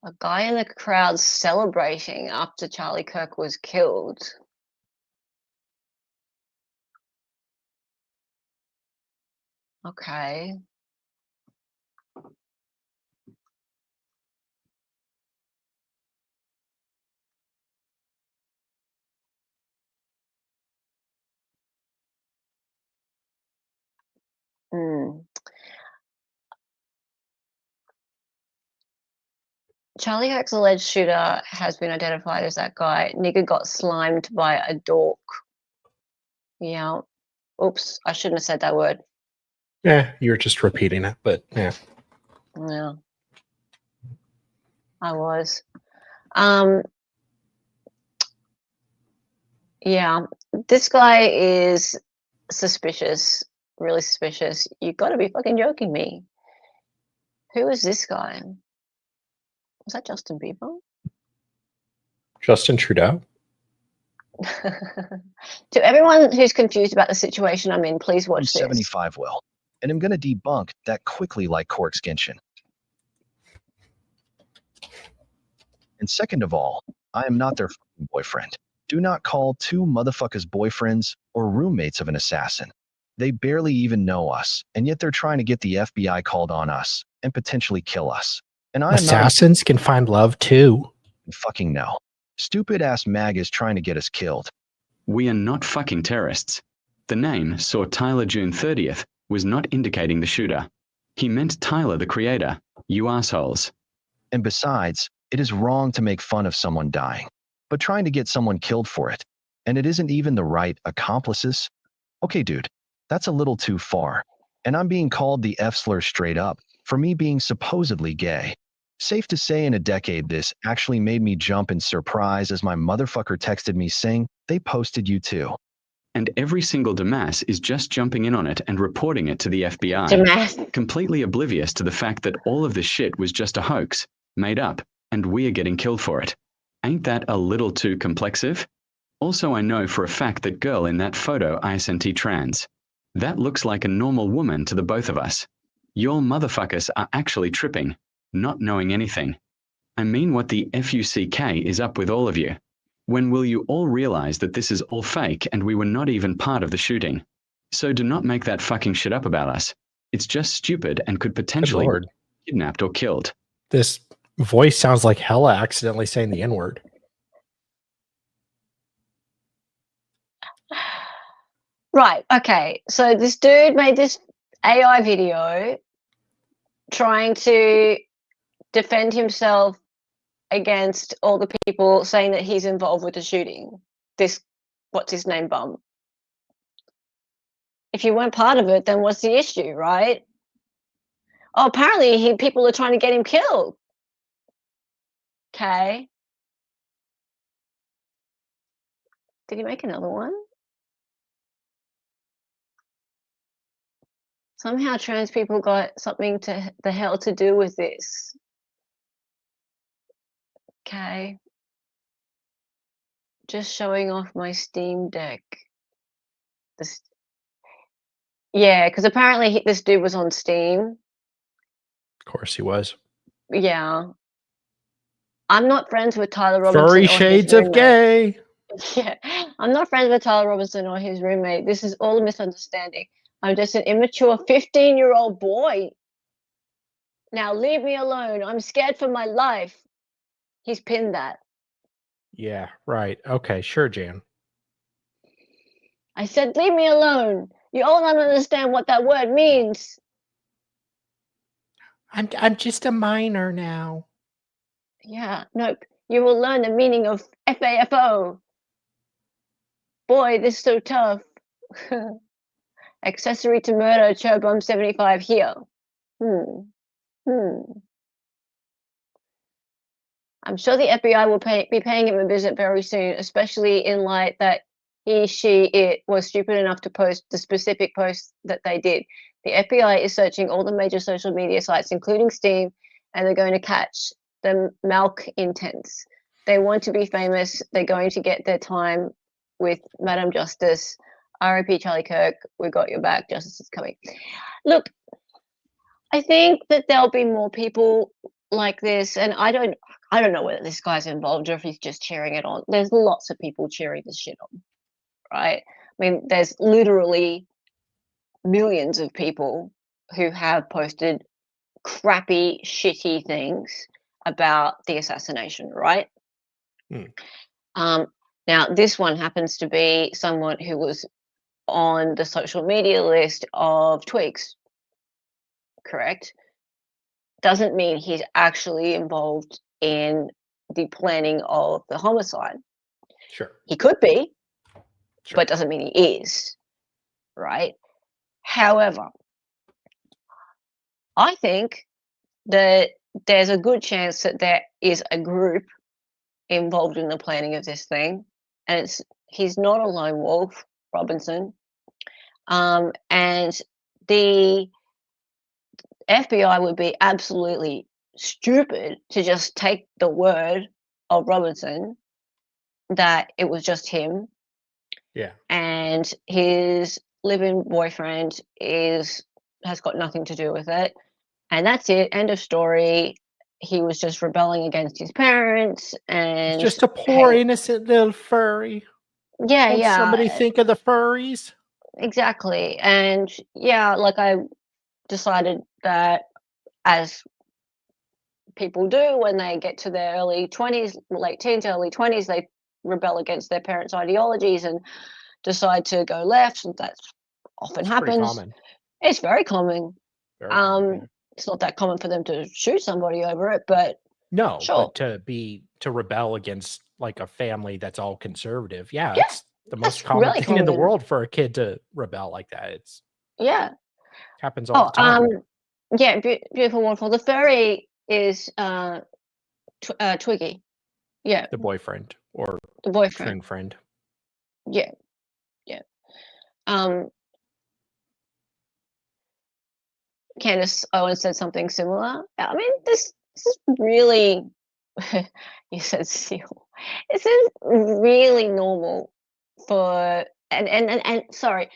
A guy in the crowd celebrating after Charlie Kirk was killed. Okay. Charlie Kirk's alleged shooter has been identified as that guy. Nigger got slimed by a dork. Yeah. Oops, I shouldn't have said that word. Yeah, you're just repeating it, but yeah. Yeah. I was. Yeah, this guy is suspicious, really suspicious. You got to be fucking joking me. Who is this guy? Was that Justin Bieber? Justin Trudeau? To everyone who's confused about the situation I'm in, please watch this. 75 will, and I'm going to debunk that quickly like Cork's Genshin. And second of all, I am not their fucking boyfriend. Do not call two motherfuckers boyfriends or roommates of an assassin. They barely even know us, and yet they're trying to get the FBI called on us and potentially kill us. And I am Assassins can find love too. not fucking no. Stupid ass MAG is trying to get us killed. We are not fucking terrorists. The name saw Tyler June 30th was not indicating the shooter. He meant Tyler the creator. You assholes. And besides, it is wrong to make fun of someone dying, but trying to get someone killed for it. And it isn't even the right accomplices. Okay, dude, that's a little too far. And I'm being called the F slur straight up for me being supposedly gay. Safe to say in a decade this actually made me jump in surprise as my motherfucker texted me saying, they posted you too. And every single Damas is just jumping in on it and reporting it to the FBI. Damas. Completely oblivious to the fact that all of this shit was just a hoax, made up, and we are getting killed for it. Ain't that a little too complexive? Also, I know for a fact that girl in that photo ISNT trans. That looks like a normal woman to the both of us. Y'all motherfuckers are actually tripping, not knowing anything. I mean, what the FUCK is up with all of you? When will you all realize that this is all fake and we were not even part of the shooting? So do not make that fucking shit up about us. It's just stupid and could potentially be kidnapped or killed. This voice sounds like Hella accidentally saying the N-word. Right, okay. So this dude made this AI video trying to defend himself against all the people saying that he's involved with the shooting. This, what's his name, bum. If you weren't part of it, then what's the issue, right? Oh, apparently people are trying to get him killed. Okay. Did he make another one? Somehow trans people got something to the hell to do with this. Okay. Just showing off my Steam Deck. Yeah, because apparently this dude was on Steam. Of course he was. Yeah. I'm not friends with Tyler Robinson. Furry shades of gay. Yeah, I'm not friends with Tyler Robinson or his roommate. This is all a misunderstanding. I'm just an immature 15-year-old boy. Now leave me alone. I'm scared for my life. He's pinned that. Yeah, right. Okay, sure, Jan. I said, leave me alone. You all don't understand what that word means. I'm just a minor now. Yeah, nope. You will learn the meaning of FAFO. Boy, this is so tough. Accessory to murder, Chobum 75 here. I'm sure the FBI will be paying him a visit very soon, especially in light that it was stupid enough to post the specific posts that they did. The FBI is searching all the major social media sites, including Steam, and they're going to catch the malcontents. They want to be famous. They're going to get their time with Madam Justice. R.I.P. Charlie Kirk, we got your back. Justice is coming. Look, I think that there'll be more people like this, and I don't know whether this guy's involved or if he's just cheering it on. There's lots of people cheering this shit on, right? I mean, there's literally millions of people who have posted crappy, shitty things about the assassination, right? Now, this one happens to be someone who was on the social media list of Twigs, correct? Doesn't mean he's actually involved in the planning of the homicide. Sure. He could be, Sure. but doesn't mean he is, right? However, I think that there's a good chance that there is a group involved in the planning of this thing, and he's not a lone wolf, Robinson. And the FBI would be absolutely stupid to just take the word of Robinson that it was just him. Yeah. And his live-in boyfriend has got nothing to do with it. And that's it. End of story. He was just rebelling against his parents, and It's just a poor innocent little furry. Yeah, Won't yeah. somebody think of the furries? Exactly. And yeah, like I decided that, as people do when they get to their early 20s, late teens, early 20s, they rebel against their parents' ideologies and decide to go left. And that often It's pretty happens. common. It's very common. Very common, yeah. It's not that common for them to shoot somebody over it, but No, sure. but to rebel against like a family that's all conservative. Yeah, Yeah, it's the most that's common really thing in the common. world for a kid to rebel like that. It's Yeah. happens all the time. Yeah, beautiful, wonderful. The furry is Twiggy. Yeah, The boyfriend or the boyfriend. twin friend. Yeah, yeah. Candace Owens said something similar. I mean, this is really, you said seal. This is really normal for, and sorry,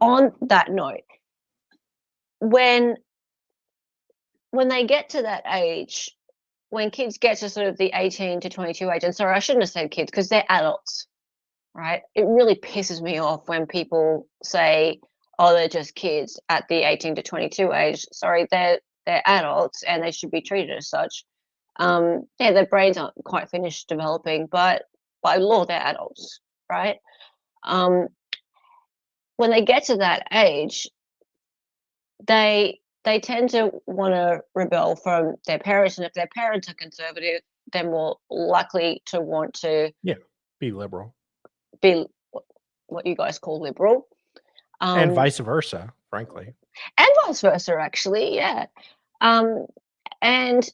on that note, when they get to that age, when kids get to sort of the 18 to 22 age, and sorry, I shouldn't have said kids because they're adults, right? It really pisses me off when people say, oh, they're just kids at the 18 to 22 age. Sorry, they're adults and they should be treated as such. Yeah, their brains aren't quite finished developing, but by law, they're adults, right? When they get to that age, they tend to want to rebel from their parents, and if their parents are conservative, they're more likely to want to Be liberal. be what you guys call liberal. And vice versa, frankly. And vice versa, actually, yeah. And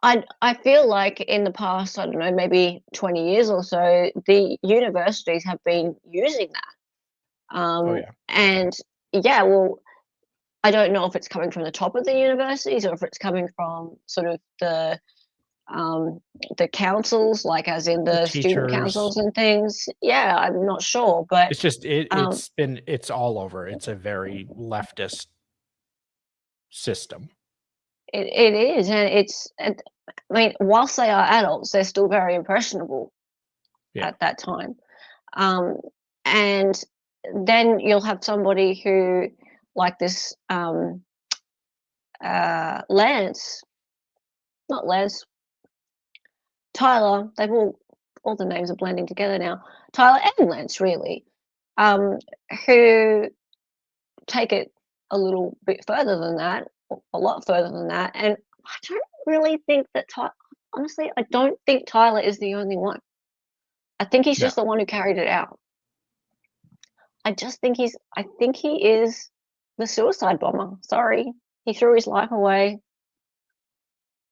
I feel like in the past, I don't know, maybe 20 years or so, the universities have been using that. Oh yeah. And yeah, well, I don't know if it's coming from the top of the universities or if it's coming from sort of the councils, like as in the student teachers. councils and things. Yeah, I'm not sure, but It's just it's all over. It's a very leftist system. it is, and I mean, whilst they are adults, they're still very impressionable at that time. And then you'll have somebody who, like this Tyler, they've all the names are blending together now. Tyler and Lance, really, who take it a little bit further than that, a lot further than that. And I don't really think that honestly, I don't think Tyler is the only one. I think he's just the one who carried it out. I think he is the suicide bomber. Sorry. He threw his life away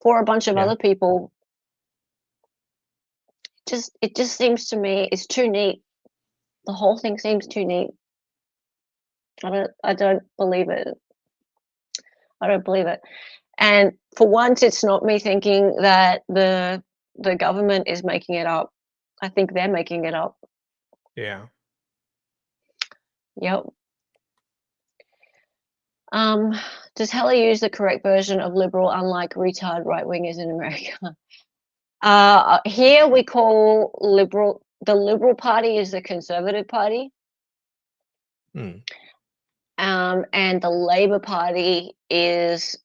for a bunch of other people. It just seems to me it's too neat. The whole thing seems too neat. I don't believe it. I don't believe it. And for once, it's not me thinking that the government is making it up. I think they're making it up. Yeah. Yep. Does Heller use the correct version of liberal, unlike retard right-wingers in America? Here we call the Liberal Party is the Conservative Party. Hmm. And the Labour Party is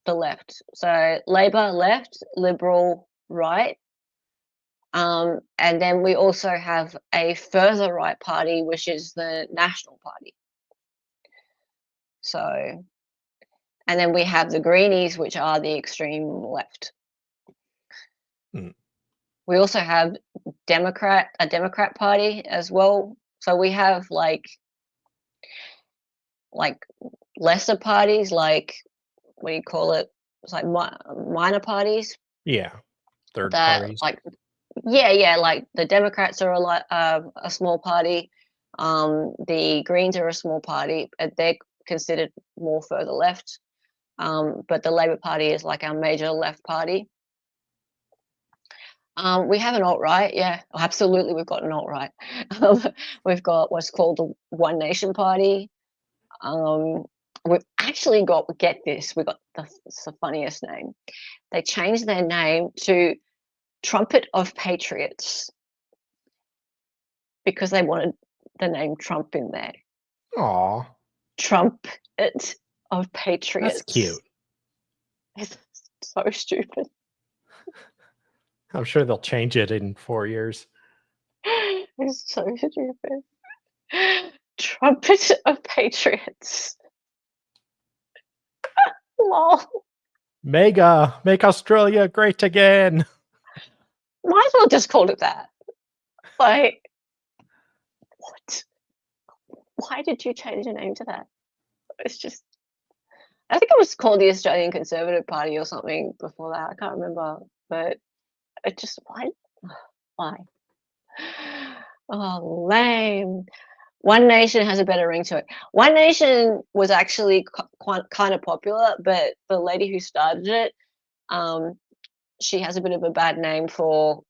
the left. So Labour left, Liberal right. And then we also have a further right party, which is the National Party. So, and then we have the Greenies, which are the extreme left. Hmm. We also have a Democrat Party as well. So we have like lesser parties, like what do you call it? It's like minor parties. Yeah. Third that parties. like yeah, like the Democrats are a small party. The Greens are a small party. They're considered more further left. But the Labour Party is like our major left party. We have an alt-right, yeah, absolutely. We've got an alt-right. We've got what's called the One Nation Party. We've actually got, get this, we've got the funniest name. They changed their name to Trumpet of Patriots because they wanted the name Trump in there. Aw, Trumpet of Patriots. that's cute. It's so stupid. I'm sure they'll change it in 4 years. It's so stupid. Trumpet of Patriots. Lol. Make Australia great again. Might as well just call it that. Like, what? Why did you change your name to that? It's just, I think it was called the Australian Conservative Party or something before that. I can't remember, but it just, why? Oh, lame. One Nation has a better ring to it. One Nation was actually kind of popular, but the lady who started it, she has a bit of a bad name for,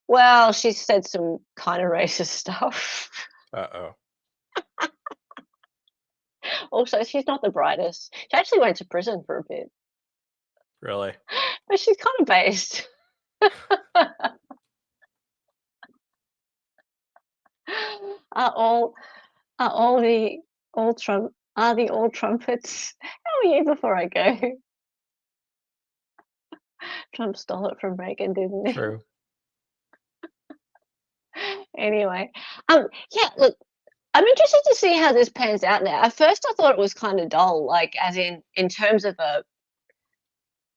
well, she said some kind of racist stuff. Uh-oh. Also, she's not the brightest. She actually went to prison for a bit, Really? but she's kind of based. Are the all trumpets? How are you before I go? Trump stole it from Reagan, didn't he? True. Anyway, yeah, look, I'm interested to see how this pans out now. At first, I thought it was kind of dull, like as in terms of a,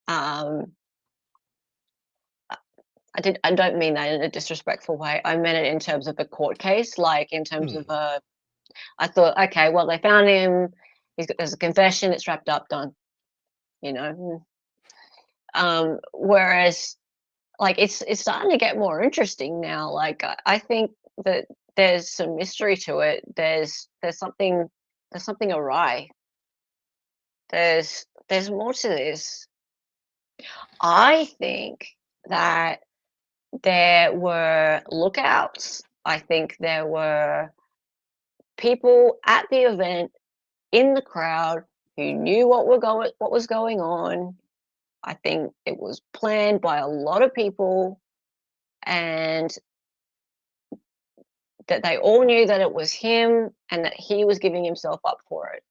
I don't mean that in a disrespectful way. I meant it in terms of a court case, like in terms of a. I thought, okay, well, they found him. There's a confession. It's wrapped up, done. You know. Whereas, like, it's starting to get more interesting now. Like, I think that there's some mystery to it. There's something awry. There's more to this. I think that there were lookouts. I think there were people at the event in the crowd who knew what was going on. I think it was planned by a lot of people, and that they all knew that it was him and that he was giving himself up for it.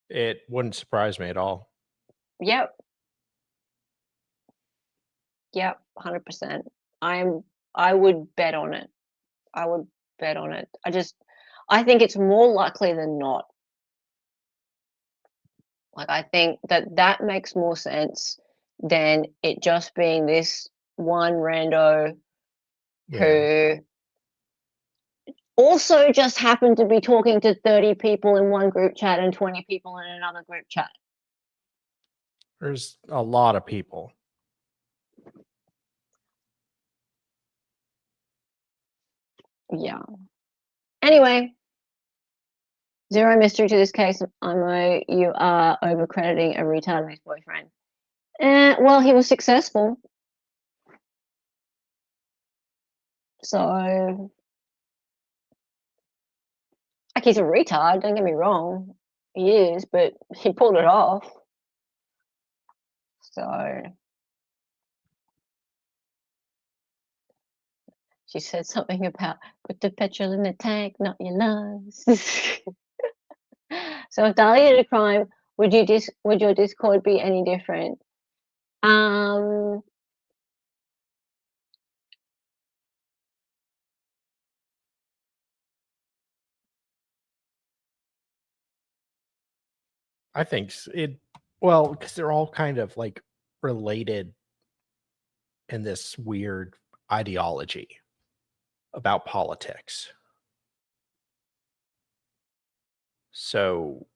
It wouldn't surprise me at all. Yep. 100%. I would bet on it. I would bet on it. I think it's more likely than not. Like, I think that makes more sense than it just being this one rando who also just happened to be talking to 30 people in one group chat and 20 people in another group chat. There's a lot of people. Yeah. Anyway, zero mystery to this case. I know you are overcrediting a retarded ex-boyfriend. Well, he was successful. So like he's a retard, don't get me wrong. He is, but he pulled it off. So she said something about put the petrol in the tank, not your lungs. So if Dahlia did a crime, would your Discord be any different? I think well, because they're all kind of like related in this weird ideology about politics. So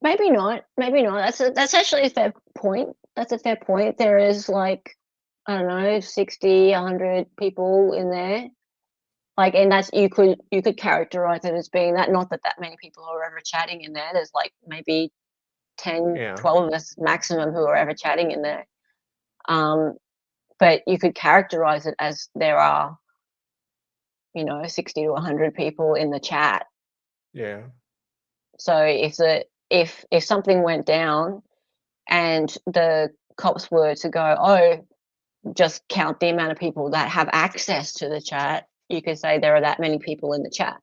maybe not. That's actually a fair point. That's a fair point. There is like, I don't know, 60, 100 people in there. Like, and that's you could characterize it as being that. Not that many people are ever chatting in there. There's like maybe 10, 12 of us maximum who are ever chatting in there. But you could characterize it as there are, 60 to 100 people in the chat. Yeah. So if something went down and the cops were to go, just count the amount of people that have access to the chat, you could say there are that many people in the chat.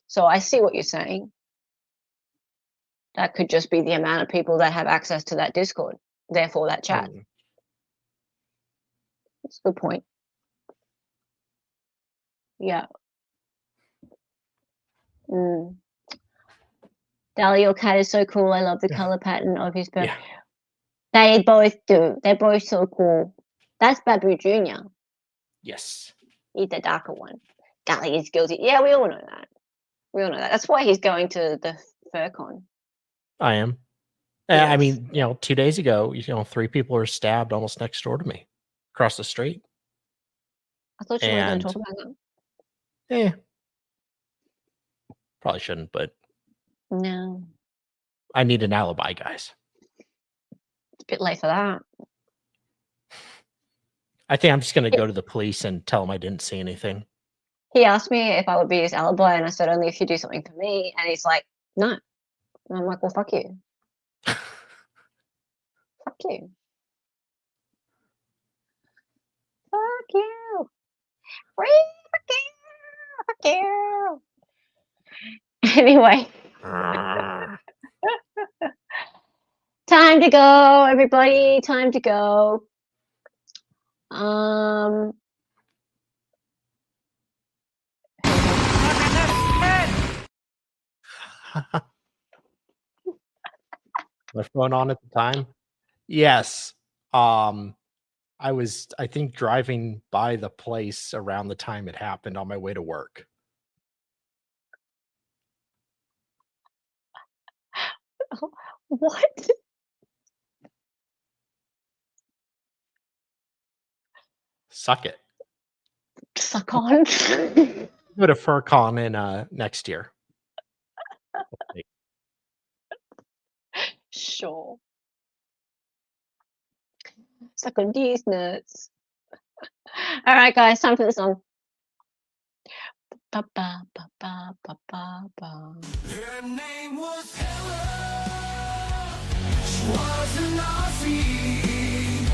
So I see what you're saying. That could just be the amount of people that have access to that Discord, therefore that chat. That's a good point. Yeah. Dali, your cat is so cool. I love the color pattern of his bird. Yeah. They both do. They're both so cool. That's Babu Jr. Yes. He's the darker one. Dali is guilty. Yeah, we all know that. That's why he's going to the FurCon. I am. Yes. I mean, 2 days ago, 3 people were stabbed almost next door to me, across the street. I thought you were going to talk about that. Yeah. Probably shouldn't, but no. I need an alibi, guys. It's a bit late for that. I think I'm just going to go to the police and tell them I didn't see anything. He asked me if I would be his alibi, and I said only if you do something for me. And he's like, no. And I'm like, well, fuck you. Fuck you. Fuck you. Fuck you. Anyway. Time to go, everybody. Time to go. What's going on at the time? Yes. I was, I think, driving by the place around the time it happened on my way to work. What? Suck it. Suck on. Go to FurCon in next year. Sure. Suck on these nuts. All right, guys, time for the song. Ba, ba, ba, ba, ba, ba, ba. Her name was Helen. She was an Aussie.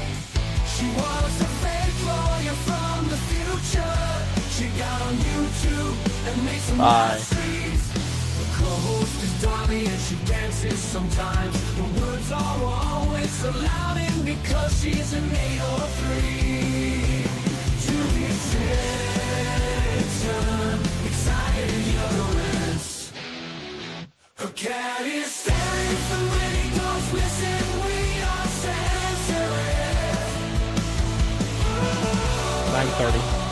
She was a fake lawyer from the future. She got on YouTube and made some streets. The co-host is Donnie and she dances sometimes. The words are always so loud in because she's an 8 or 3. To be certain, excited ignorance. Her cat is staring for when he goes missing. We are sensitive. 9:30.